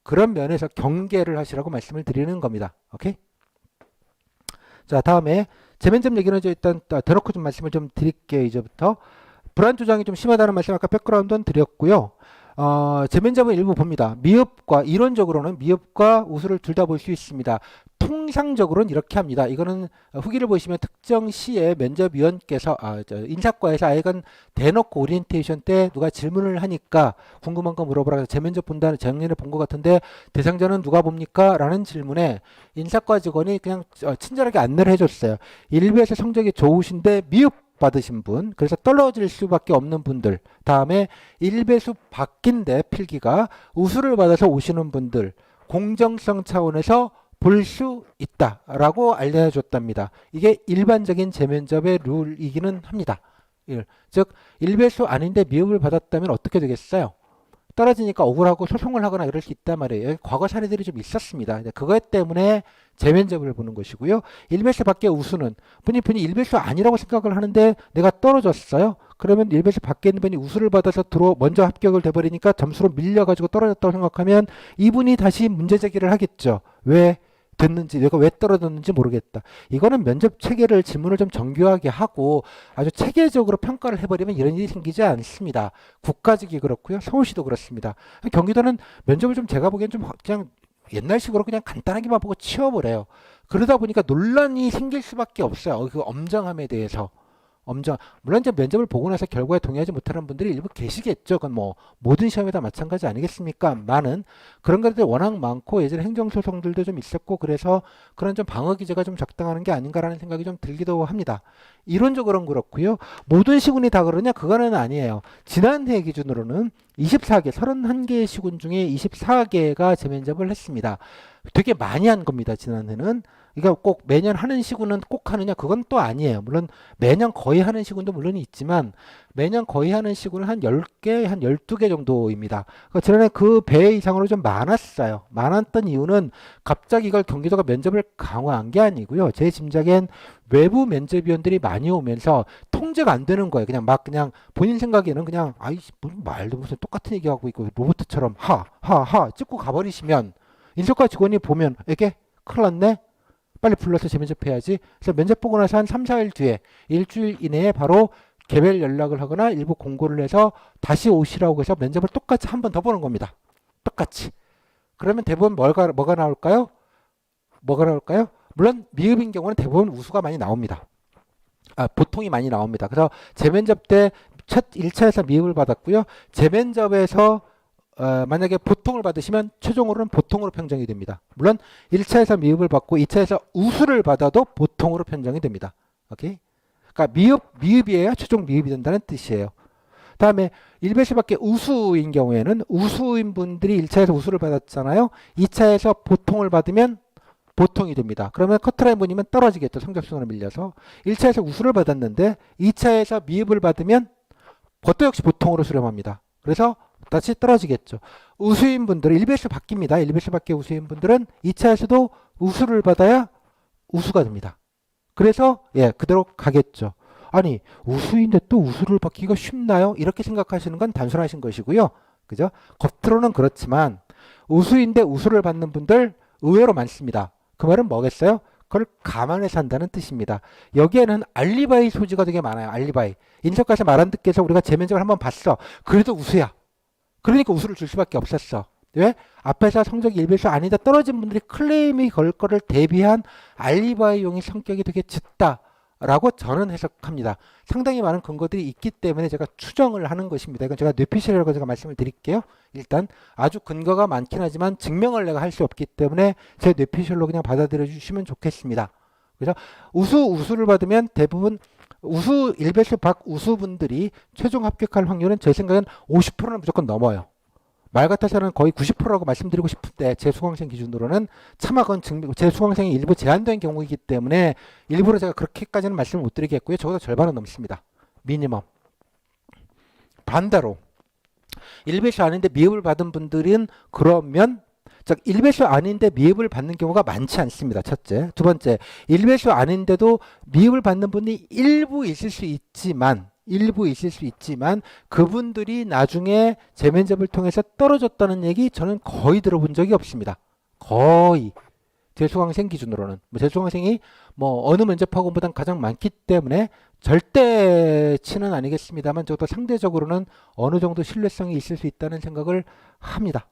그런 면에서 경계를 하시라고 말씀을 드리는 겁니다. 오케이? 자, 다음에 재면접 얘기는 이제 일단 대놓고 좀 말씀을 좀 드릴게요. 이제부터. 불안 조장이 좀 심하다는 말씀 아까 백그라운드는 드렸고요. 재면접은 일부 봅니다. 미흡과 이론적으로는 미흡과 우수를 둘 다 볼 수 있습니다. 통상적으로는 이렇게 합니다. 이거는 후기를 보시면 특정 시에 면접위원께서 인사과에서 아예간 대놓고 오리엔테이션 때 누가 질문을 하니까 궁금한 거 물어보라 해서 재면접 본다는 작년에 본 것 같은데 대상자는 누가 봅니까? 라는 질문에 인사과 직원이 그냥 친절하게 안내를 해줬어요. 일부에서 성적이 좋으신데 미흡 받으신 분, 그래서 떨어질 수밖에 없는 분들, 다음에 1배수 바뀐데 필기가 우수를 받아서 오시는 분들, 공정성 차원에서 볼 수 있다라고 알려줬답니다. 이게 일반적인 재면접의 룰이기는 합니다. 즉 1배수 아닌데 미흡을 받았다면 어떻게 되겠어요? 떨어지니까 억울하고 소송을 하거나 이럴 수 있단 말이에요. 과거 사례들이 좀 있었습니다. 그것 때문에 재면접을 보는 것이고요. 1배수 밖에 우수는 분이 1배수 아니라고 생각을 하는데 내가 떨어졌어요. 그러면 1배수 밖에 있는 분이 우수를 받아서 먼저 합격을 돼버리니까 점수로 밀려가지고 떨어졌다고 생각하면 이분이 다시 문제 제기를 하겠죠. 왜 됐는지, 내가 왜 떨어졌는지 모르겠다. 이거는 면접 체계를 질문을 좀 정교하게 하고 아주 체계적으로 평가를 해버리면 이런 일이 생기지 않습니다. 국가직이 그렇고요. 서울시도 그렇습니다. 경기도는 면접을 좀 제가 보기엔 좀 그냥 옛날식으로 그냥 간단하게만 보고 치워버려요. 그러다 보니까 논란이 생길 수밖에 없어요. 그 엄정함에 대해서. 물론 이제 면접을 보고 나서 결과에 동의하지 못하는 분들이 일부 계시겠죠. 그건 뭐 모든 시험에다 마찬가지 아니겠습니까? 많은 그런 것들이 워낙 많고 예전에 행정소송들도 좀 있었고 그래서 그런 좀 방어 기제가 좀 적당하는 게 아닌가라는 생각이 좀 들기도 합니다. 이론적으로는 그렇고요. 모든 시군이 다 그러냐? 그거는 아니에요. 지난해 기준으로는 24개, 31개의 시군 중에 24개가 재면접을 했습니다. 되게 많이 한 겁니다. 지난해는. 그러니까 꼭 매년 하는 시군은 꼭 하느냐 그건 또 아니에요. 물론 매년 거의 하는 시군도 물론 있지만 매년 거의 하는 시군은 한 10개, 한 12개 정도입니다. 그러니까 지난해 그 배 이상으로 좀 많았어요. 많았던 이유는 갑자기 이걸 경기도가 면접을 강화한 게 아니고요. 제 짐작엔 외부 면접위원들이 많이 오면서 통제가 안 되는 거예요. 그냥 본인 생각에는 그냥 무슨 말도 무슨 똑같은 얘기하고 있고 로봇처럼 하하하 찍고 가버리시면 인사과 직원이 보면 이게 큰일 났네. 빨리 불러서 재면접해야지. 그래서 면접 보고 나서 한 3, 4일 뒤에 일주일 이내에 바로 개별 연락을 하거나 일부 공고를 해서 다시 오시라고 해서 면접을 똑같이 한 번 더 보는 겁니다. 똑같이. 그러면 대부분 뭐가 나올까요? 물론 미흡인 경우는 대부분 우수가 많이 나옵니다. 보통이 많이 나옵니다. 그래서 재면접 때 첫 1차에서 미흡을 받았고요. 재면접에서 만약에 보통을 받으시면 최종으로는 보통으로 평정이 됩니다. 물론 1차에서 미흡을 받고 2차에서 우수를 받아도 보통으로 평정이 됩니다. 오케이? 그러니까 미흡이에요. 최종 미흡이 된다는 뜻이에요. 다음에 1배수 밖에 우수인 경우에는 우수인 분들이 1차에서 우수를 받았잖아요. 2차에서 보통을 받으면 보통이 됩니다. 그러면 커트라인 분이면 떨어지겠죠. 성적순으로 밀려서. 1차에서 우수를 받았는데 2차에서 미흡을 받으면 그것도 역시 보통으로 수렴합니다. 그래서 다시 떨어지겠죠. 우수인 분들은 1배수 바뀝니다. 1배수 밖에 우수인 분들은 2차에서도 우수를 받아야 우수가 됩니다. 그래서 그대로 가겠죠. 아니 우수인데 또 우수를 받기가 쉽나요? 이렇게 생각하시는 건 단순하신 것이고요. 그죠? 겉으로는 그렇지만 우수인데 우수를 받는 분들 의외로 많습니다. 그 말은 뭐겠어요? 그걸 감안해서 한다는 뜻입니다. 여기에는 알리바이 소지가 되게 많아요. 알리바이. 인사과에서 말 안 듣게 해서 우리가 재면접을 한번 봤어. 그래도 우수야. 그러니까 우수를 줄 수밖에 없었어. 왜? 앞에서 성적이 1배수 아니다 떨어진 분들이 클레임이 걸 거를 대비한 알리바이용의 성격이 되게 짙다라고 저는 해석합니다. 상당히 많은 근거들이 있기 때문에 제가 추정을 하는 것입니다. 이건 제가 뇌피셜이라고 제가 말씀을 드릴게요. 일단 아주 근거가 많긴 하지만 증명을 내가 할 수 없기 때문에 제 뇌피셜로 그냥 받아들여 주시면 좋겠습니다. 그래서 우수를 받으면 대부분 우수 1배수 박 우수분들이 최종 합격할 확률은 제 생각엔 50%는 무조건 넘어요. 말 같아서는 거의 90%라고 말씀드리고 싶은데 제 수강생 기준으로는 차마 그건 제 수강생이 일부 제한된 경우이기 때문에 일부러 제가 그렇게까지는 말씀을 못 드리겠고요. 적어도 절반은 넘습니다. 미니멈. 반대로 1배수 아닌데 미흡을 받은 분들은 그러면 즉 1배수 아닌데 미흡을 받는 경우가 많지 않습니다. 첫째. 두 번째, 1배수 아닌데도 미흡을 받는 분이 일부 있을 수 있지만 그분들이 나중에 재면접을 통해서 떨어졌다는 얘기 저는 거의 들어본 적이 없습니다. 거의. 제 수강생 기준으로는. 제 수강생이 어느 면접학원보단 가장 많기 때문에 절대치는 아니겠습니다만 저도 상대적으로는 어느 정도 신뢰성이 있을 수 있다는 생각을 합니다.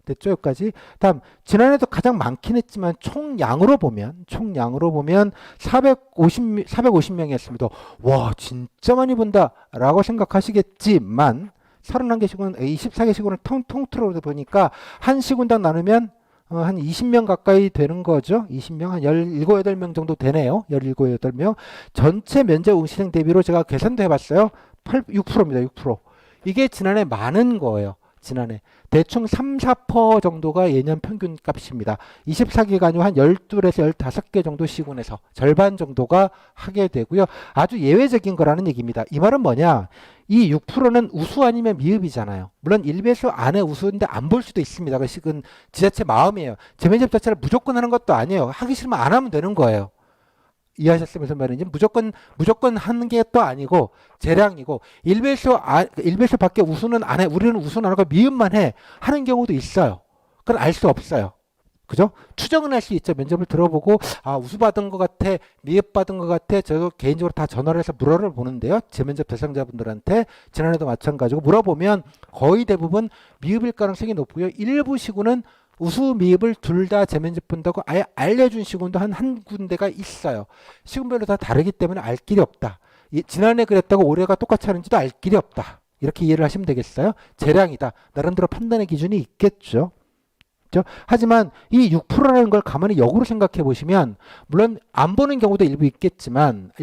됐죠? 여기까지. 다음, 지난해도 가장 많긴 했지만 총량으로 보면 450명이었습니다. 와, 진짜 많이 본다 라고 생각하시겠지만 31개시군, 24개시군을 통틀어 보니까 한 시군당 나누면 한 20명 가까이 되는 거죠. 20명, 한 17, 8명 정도 되네요. 17, 8명. 전체 면접 응시생 대비로 제가 계산도 해봤어요. 6%입니다. 6%. 이게 지난해 많은 거예요. 지난해. 대충 3, 4% 정도가 예년 평균 값입니다. 24기간이 한 12에서 15개 정도 시군에서 절반 정도가 하게 되고요. 아주 예외적인 거라는 얘기입니다. 이 말은 뭐냐? 이 6%는 우수 아니면 미흡이잖아요. 물론 1배수 안에 우수인데 안 볼 수도 있습니다. 그건 지자체 마음이에요. 재면접 자체를 무조건 하는 것도 아니에요. 하기 싫으면 안 하면 되는 거예요. 이해하셨으면 무슨 말인지 무조건 하는 게 또 아니고 재량이고 1배수 밖에 우수는 안 해. 우리는 우수는 안 하고 미흡만 해. 하는 경우도 있어요. 그건 알 수 없어요. 그죠? 추정은 할 수 있죠. 면접을 들어보고 우수 받은 것 같아, 미흡 받은 것 같아. 저도 개인적으로 다 전화를 해서 물어를 보는데요. 재면접 대상자분들한테 지난해도 마찬가지고 물어보면 거의 대부분 미흡일 가능성이 높고요. 일부 시군은 우수 미흡을 둘 다 재면접 본다고 아예 알려준 시군도 한 군데가 있어요. 시군별로 다 다르기 때문에 알 길이 없다. 지난해 그랬다고 올해가 똑같이 하는지도 알 길이 없다. 이렇게 이해를 하시면 되겠어요. 재량이다. 나름대로 판단의 기준이 있겠죠. 그렇죠? 하지만 이 6%라는 걸 가만히 역으로 생각해 보시면 물론 안 보는 경우도 일부 있겠지만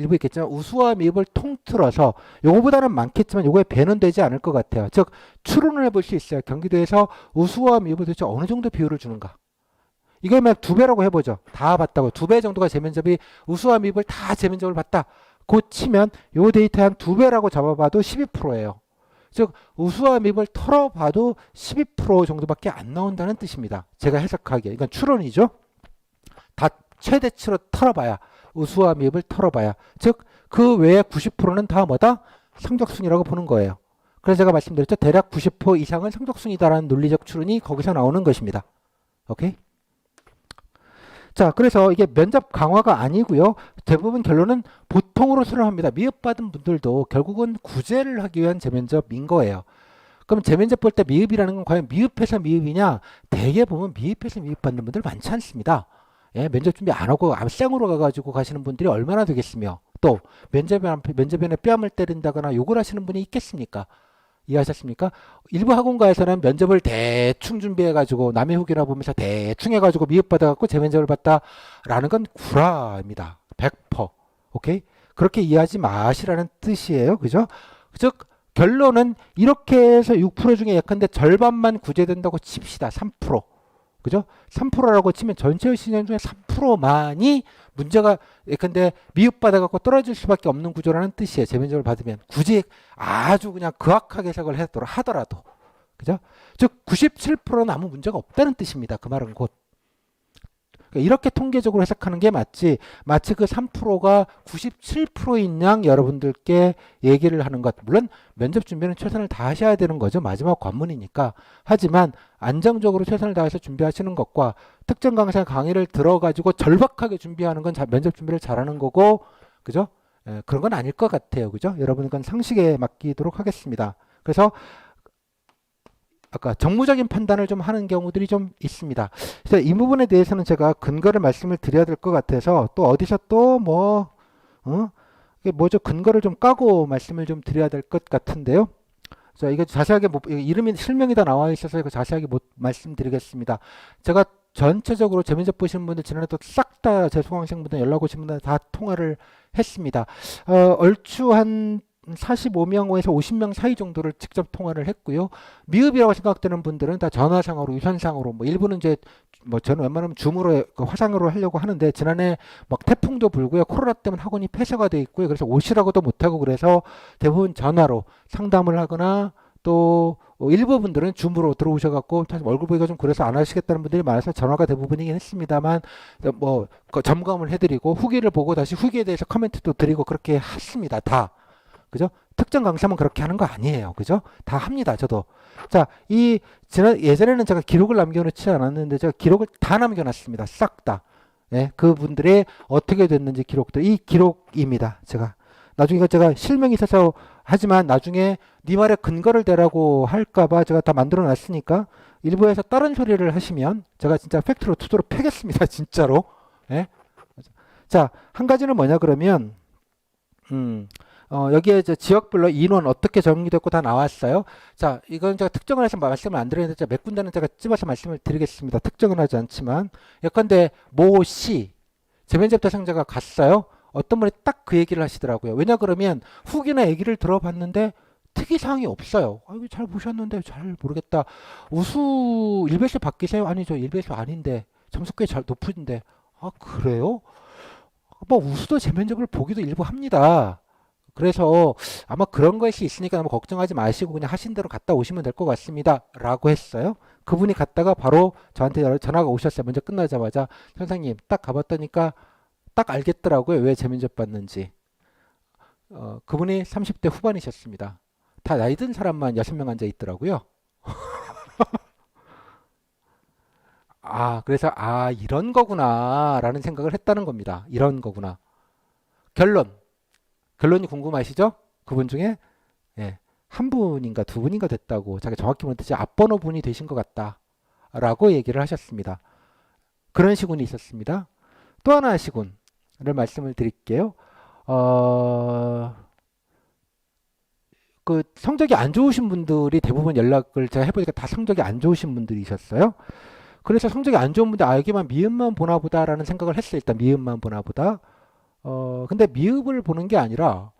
우수와 미흡을 통틀어서 요거보다는 많겠지만 요거에 배는 되지 않을 것 같아요. 즉 추론을 해볼 수 있어요. 경기도에서 우수와 미흡을 도대체 어느 정도 비율을 주는가. 이걸 막 2배라고 해보죠. 다 봤다고. 2배 정도가 재면접이 우수와 미흡을 다 재면접을 봤다. 고 치면 요 데이터 한 2배라고 잡아봐도 12%예요. 즉 우수와 미흡을 털어봐도 12% 정도밖에 안 나온다는 뜻입니다. 제가 해석하기에. 이건 추론이죠. 다 최대치로 털어봐야 우수와 미흡을 털어봐야 즉 그 외에 90%는 다 뭐다? 성적순이라고 보는 거예요. 그래서 제가 말씀드렸죠. 대략 90% 이상은 성적순이다라는 논리적 추론이 거기서 나오는 것입니다. 오케이? 자, 그래서 이게 면접 강화가 아니고요. 대부분 결론은 보통으로 수렴합니다. 미흡받은 분들도 결국은 구제를 하기 위한 재면접인 거예요. 그럼 재면접 볼 때 미흡이라는 건 과연 미흡해서 미흡이냐? 대개 보면 미흡해서 미흡받는 분들 많지 않습니다. 면접 준비 안 하고 앞생으로 가가지고 가시는 분들이 얼마나 되겠으며 또 면접에 뺨을 때린다거나 욕을 하시는 분이 있겠습니까? 이해하셨습니까? 일부 학원가에서는 면접을 대충 준비해가지고 남의 후기나 보면서 대충 해가지고 미흡받아갖고 재면접을 봤다라는 건 구라입니다. 100%. 오케이? 그렇게 이해하지 마시라는 뜻이에요. 그죠? 즉 결론은 이렇게 해서 6% 중에 예컨대 절반만 구제된다고 칩시다. 3%. 그죠? 3%라고 치면 전체 시장 중에 3%만이 문제가 예컨대 미흡받아갖고 떨어질 수밖에 없는 구조라는 뜻이에요. 재면접을 받으면 굳이 아주 그냥 극악하게 해석을 하더라도 그죠? 즉 97%는 아무 문제가 없다는 뜻입니다. 그 말은 곧 이렇게 통계적으로 해석하는 게 마치 그 3%가 97%인 양 여러분들께 얘기를 하는 것. 물론 면접 준비는 최선을 다하셔야 되는 거죠. 마지막 관문이니까. 하지만 안정적으로 최선을 다해서 준비하시는 것과 특정 강사 강의를 들어가지고 절박하게 준비하는 건 면접 준비를 잘하는 거고, 그죠? 그런 건 아닐 것 같아요. 그죠? 여러분 건 상식에 맡기도록 하겠습니다. 그래서 아까 정무적인 판단을 좀 하는 경우들이 좀 있습니다. 그래서 이 부분에 대해서는 제가 근거를 말씀을 드려야 될 것 같아서 또 어디서 또 이게 뭐죠? 근거를 좀 까고 말씀을 좀 드려야 될 것 같은데요. 자, 이게 자세하게 이름이 실명이 다 나와 있어서 이거 자세하게 못 말씀드리겠습니다. 제가 전체적으로 재면접 보시는 분들 지난해도 싹 다 제 수강생분들 연락 오신 분들 다 통화를 했습니다. 얼추 한 45명에서 50명 사이 정도를 직접 통화를 했고요. 미흡이라고 생각되는 분들은 다 전화상으로, 유선상으로, 뭐 일부는 이제 뭐 저는 웬만하면 줌으로 그 화상으로 하려고 하는데 지난해 막 태풍도 불고요. 코로나 때문에 학원이 폐쇄가 돼 있고요. 그래서 오시라고도 못하고 그래서 대부분 전화로 상담을 하거나 또 일부 분들은 줌으로 들어오셔갖고 사실 얼굴 보기가 좀 그래서 안 하시겠다는 분들이 많아서 전화가 대부분이긴 했습니다만 뭐 점검을 해드리고 후기를 보고 다시 후기에 대해서 코멘트도 드리고 그렇게 했습니다. 다. 그죠? 특정 강사만 그렇게 하는 거 아니에요. 그죠? 다 합니다. 저도. 자, 예전에는 제가 기록을 남겨놓지 않았는데 제가 기록을 다 남겨놨습니다. 싹 다. 예, 그분들의 어떻게 됐는지 기록들. 이 기록입니다. 나중에 이거 제가 실명이 있어서 하지만 나중에 네 말에 근거를 대라고 할까봐 제가 다 만들어 놨으니까 일부에서 다른 소리를 하시면 제가 진짜 팩트로 투도로 패겠습니다. 진짜로. 예? 자, 한 가지는 뭐냐 그러면 여기에 이제 지역별로 인원 어떻게 정리됐고 다 나왔어요. 자, 이건 제가 특정을 해서 말씀을 안 드리는데 제가 몇 군데는 제가 찝어서 말씀을 드리겠습니다. 특정은 하지 않지만 예컨대 모 씨 재면접 대상자가 갔어요. 어떤 분이 딱 그 얘기를 하시더라고요. 왜냐 그러면 후기나 얘기를 들어봤는데 특이사항이 없어요. 이거 잘 보셨는데 잘 모르겠다. 우수 일배수 바뀌세요? 아니 저 일배수 아닌데 점수 꽤 잘 높은데. 아 그래요? 뭐 우수도 재면접을 보기도 일부 합니다. 그래서 아마 그런 것이 있으니까 아마 걱정하지 마시고 그냥 하신 대로 갔다 오시면 될 것 같습니다. 라고 했어요. 그분이 갔다가 바로 저한테 전화가 오셨어요. 먼저 끝나자마자 선생님 딱 가봤다니까 딱 알겠더라고요. 왜 재면접 봤는지. 그분이 30대 후반이셨습니다. 다 나이 든 사람만 6명 앉아 있더라고요. 그래서 이런 거구나 라는 생각을 했다는 겁니다. 이런 거구나. 결론이 궁금하시죠? 그분 중에 예, 한 분인가 두 분인가 됐다고 자기 정확히 모르겠지 앞번호 분이 되신 것 같다 라고 얘기를 하셨습니다. 그런 시군이 있었습니다. 또 하나의 시군을 말씀을 드릴게요. 그 성적이 안 좋으신 분들이 대부분 연락을 제가 해보니까 다 성적이 안 좋으신 분들이셨어요. 그래서 성적이 안 좋은 분들 여기만 미흡만 보나 보다라는 생각을 했어요. 일단 미흡만 보나 보다. 근데 미흡을 보는 게 아니라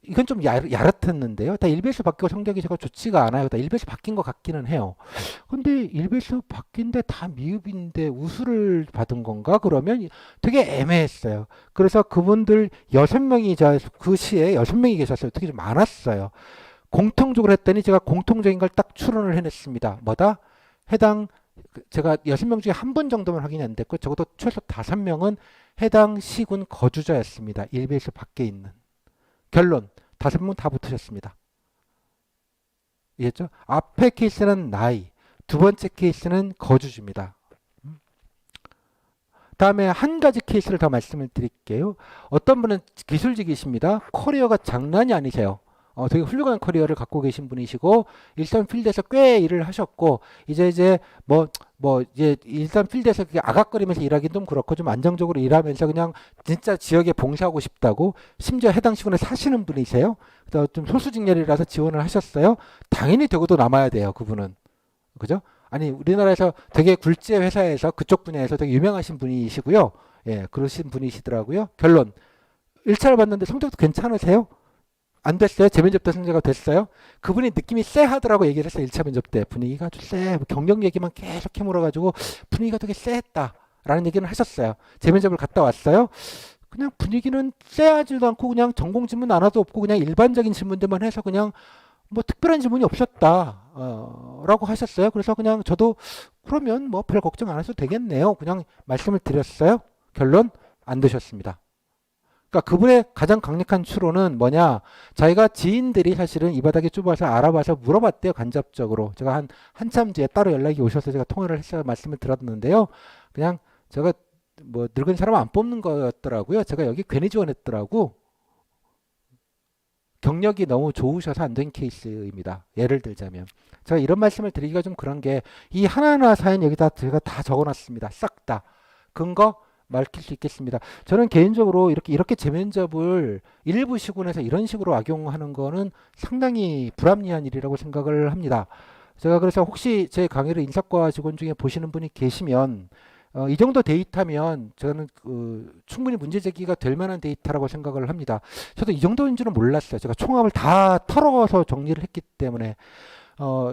이건 좀 야릇했는데요. 다 일배수 바뀌고 성적이 제가 좋지가 않아요. 다 일배수 바뀐 것 같기는 해요. 근데 일배수 바뀐데 다 미흡인데 우수를 받은 건가? 그러면 되게 애매했어요. 그래서 그분들 6명이 그 시에 6명이 계셨어요. 되게 좀 많았어요. 공통적으로 했더니 제가 공통적인 걸 딱 추론을 해냈습니다. 뭐다? 제가 6명 중에 한 분 정도만 확인이 안 됐고 적어도 최소 5명은 해당 시군 거주자였습니다. 일배수 밖에 있는. 결론 5명 다 붙으셨습니다. 이해했죠? 앞에 케이스는 나이, 두 번째 케이스는 거주주입니다. 다음에 한 가지 케이스를 더 말씀을 드릴게요. 어떤 분은 기술직이십니다. 커리어가 장난이 아니세요. 되게 훌륭한 커리어를 갖고 계신 분이시고 일선 필드에서 꽤 일을 하셨고 이제 이제 일선 필드에서 아각거리면서 일하기는 좀 그렇고 좀 안정적으로 일하면서 그냥 진짜 지역에 봉사하고 싶다고 심지어 해당 시군에 사시는 분이세요. 좀 소수직렬이라서 지원을 하셨어요. 당연히 되고도 남아야 돼요. 그분은. 그죠? 아니 우리나라에서 되게 굴지의 회사에서 그쪽 분야에서 되게 유명하신 분이시고요. 예, 그러신 분이시더라고요. 결론 1차를 봤는데 성적도 괜찮으세요? 안 됐어요. 재면접 때 승자가 됐어요. 그분이 느낌이 쎄하더라고 얘기를 했어요. 1차 면접 때 분위기가 아주 쎄. 경력 얘기만 계속 캐물어가지고 분위기가 되게 쎄했다 라는 얘기는 하셨어요. 재면접을 갔다 왔어요. 그냥 분위기는 쎄하지도 않고 그냥 전공 질문 하나도 없고 그냥 일반적인 질문들만 해서 그냥 뭐 특별한 질문이 없었다 라고 하셨어요. 그래서 그냥 저도 그러면 뭐 별 걱정 안 하셔도 되겠네요. 그냥 말씀을 드렸어요. 결론 안 되셨습니다. 그러니까 그분의 가장 강력한 추론은 뭐냐? 자기가 지인들이 사실은 이 바닥에 좁아서 알아봐서 물어봤대요. 간접적으로. 제가 한참 뒤에 따로 연락이 오셔서 제가 통화를 해서 말씀을 드렸는데요. 그냥 제가 뭐 늙은 사람 안 뽑는 거였더라고요. 제가 여기 괜히 지원했더라고. 경력이 너무 좋으셔서 안 된 케이스입니다. 예를 들자면. 제가 이런 말씀을 드리기가 좀 그런 게 이 하나하나 사연 여기다 제가 다 적어놨습니다. 싹 다. 근거 밝힐 수 있겠습니다. 저는 개인적으로 이렇게 재면접을 일부 시군에서 이런 식으로 악용하는 거는 상당히 불합리한 일이라고 생각을 합니다. 제가 그래서 혹시 제 강의를 인사과 직원 중에 보시는 분이 계시면 이 정도 데이터면 저는 충분히 문제 제기가 될 만한 데이터라고 생각을 합니다. 저도 이 정도인 줄은 몰랐어요. 제가 총합을 다 털어서 정리를 했기 때문에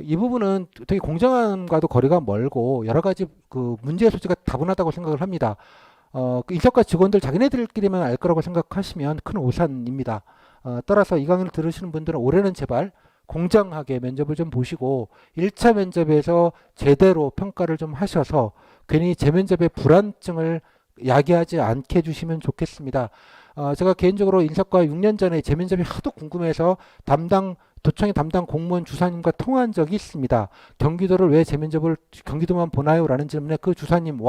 이 부분은 되게 공정함과도 거리가 멀고 여러 가지 문제의 소지가 다분하다고 생각을 합니다. 그 인사과 직원들 자기네들끼리만 알 거라고 생각하시면 큰 오산입니다. 따라서 이 강의를 들으시는 분들은 올해는 제발 공정하게 면접을 좀 보시고 1차 면접에서 제대로 평가를 좀 하셔서 괜히 재면접의 불안증을 야기하지 않게 해주시면 좋겠습니다. 제가 개인적으로 인사과 6년 전에 재면접이 하도 궁금해서 도청의 담당 공무원 주사님과 통화한 적이 있습니다. 경기도를 왜 재면접을 경기도만 보나요? 라는 질문에 그 주사님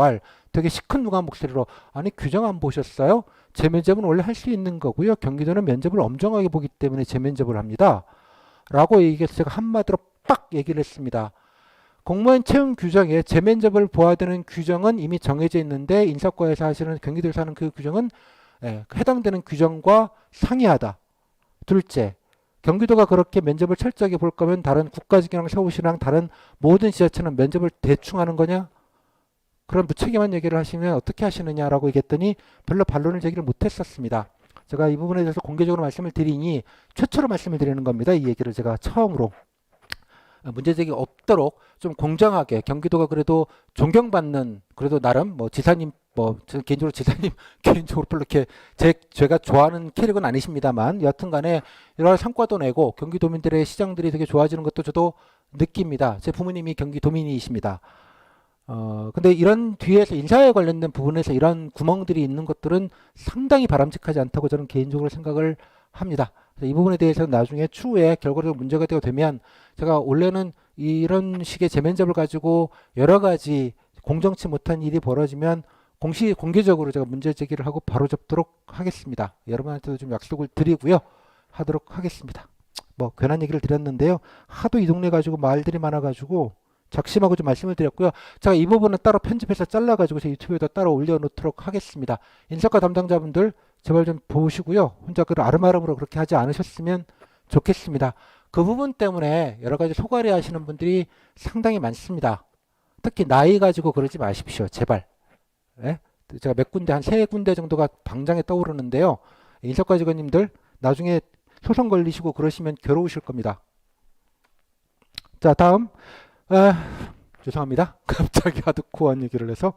되게 시큰둥한 목소리로 아니 규정 안 보셨어요? 재면접은 원래 할 수 있는 거고요. 경기도는 면접을 엄정하게 보기 때문에 재면접을 합니다. 라고 얘기해서 제가 한마디로 빡 얘기를 했습니다. 공무원 채용 규정에 재면접을 보아야 되는 규정은 이미 정해져 있는데 인사과에서 하시는 경기도에서 하는 그 규정은 해당되는 규정과 상이하다. 둘째, 경기도가 그렇게 면접을 철저하게 볼 거면 다른 국가직이랑 서울시랑 다른 모든 지자체는 면접을 대충 하는 거냐? 그런 무책임한 얘기를 하시면 어떻게 하시느냐라고 얘기했더니 별로 반론을 제기를 못했었습니다. 제가 이 부분에 대해서 공개적으로 말씀을 드리니 최초로 말씀을 드리는 겁니다. 이 얘기를 제가 처음으로. 문제제기 없도록 좀 공정하게 경기도가 그래도 존경받는 그래도 나름 지사님 저는 개인적으로 지사님 개인적으로 별로 이렇게 제가 좋아하는 캐릭은 아니십니다만 여하튼간에 여러 성과도 내고 경기도민들의 시장들이 되게 좋아지는 것도 저도 느낍니다. 제 부모님이 경기도민이십니다. 근데 이런 뒤에서 인사에 관련된 부분에서 이런 구멍들이 있는 것들은 상당히 바람직하지 않다고 저는 개인적으로 생각을 합니다. 이 부분에 대해서는 나중에 추후에 결과적으로 문제가 되면 제가 원래는 이런 식의 재면접을 가지고 여러 가지 공정치 못한 일이 벌어지면 공개적으로 제가 문제 제기를 하고 바로 잡도록 하겠습니다. 여러분한테도 좀 약속을 드리고요. 하도록 하겠습니다. 괜한 얘기를 드렸는데요. 하도 이 동네 가지고 말들이 많아가지고 작심하고 좀 말씀을 드렸고요. 제가 이 부분은 따로 편집해서 잘라가지고 제 유튜브에다 따로 올려놓도록 하겠습니다. 인사과 담당자분들 제발 좀 보시고요. 혼자 아름아름으로 그렇게 하지 않으셨으면 좋겠습니다. 그 부분 때문에 여러 가지 소갈이 하시는 분들이 상당히 많습니다. 특히 나이 가지고 그러지 마십시오. 제발. 예? 제가 몇 군데, 한 3군데 정도가 방장에 떠오르는데요. 인사과 직원님들 나중에 소송 걸리시고 그러시면 괴로우실 겁니다. 자, 다음. 죄송합니다. 갑자기 하드코어한 얘기를 해서.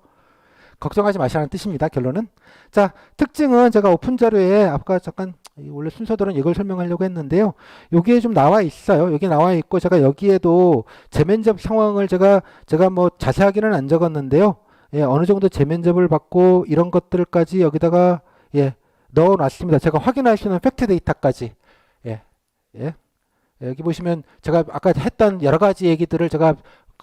걱정하지 마시라는 뜻입니다. 결론은. 자, 특징은 제가 오픈 자료에 아까 잠깐 원래 순서대로는 이걸 설명하려고 했는데요. 여기에 좀 나와 있어요. 여기 나와 있고 제가 여기에도 재면접 상황을 제가 자세하게는 안 적었는데요. 어느 정도 재면접을 받고 이런 것들까지 여기다가 넣어 놨습니다. 제가 확인할 수 있는 팩트 데이터까지. 여기 보시면 제가 아까 했던 여러 가지 얘기들을 제가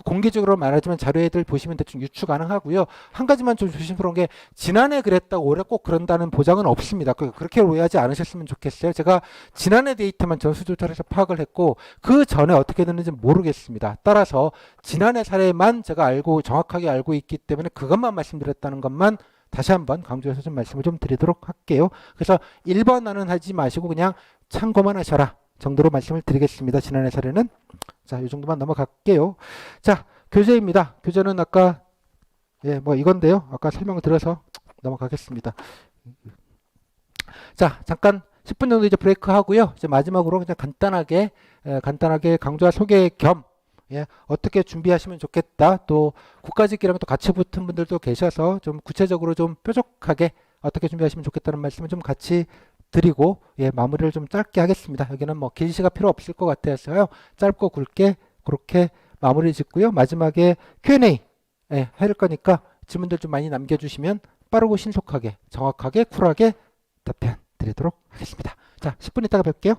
공개적으로 말하지만 자료애들 보시면 대충 유추 가능하고요. 한 가지만 좀 조심스러운 게 지난해 그랬다고 올해 꼭 그런다는 보장은 없습니다. 그렇게 오해하지 않으셨으면 좋겠어요. 제가 지난해 데이터만 전수조사해서 파악을 했고 그 전에 어떻게 됐는지 모르겠습니다. 따라서 지난해 사례만 제가 정확하게 알고 있기 때문에 그것만 말씀드렸다는 것만 다시 한번 강조해서 좀 말씀을 좀 드리도록 할게요. 그래서 1번은 하지 마시고 그냥 참고만 하셔라 정도로 말씀을 드리겠습니다. 지난해 사례는. 자, 이 정도만 넘어갈게요. 자, 교재입니다. 교재는 아까 이건데요. 아까 설명을 드려서 넘어가겠습니다. 자, 잠깐 10분 정도 이제 브레이크 하고요. 이제 마지막으로 그냥 간단하게 강좌 소개 겸 어떻게 준비하시면 좋겠다. 또 국가직이랑 또 같이 붙은 분들도 계셔서 좀 구체적으로 좀 뾰족하게 어떻게 준비하시면 좋겠다는 말씀을 좀 같이 드리고 마무리를 좀 짧게 하겠습니다. 여기는 긴 시간 필요 없을 것 같아서요. 짧고 굵게 그렇게 마무리 짓고요. 마지막에 Q&A 할 거니까 질문들 좀 많이 남겨주시면 빠르고 신속하게 정확하게 쿨하게 답변 드리도록 하겠습니다. 자, 10분 있다가 뵐게요.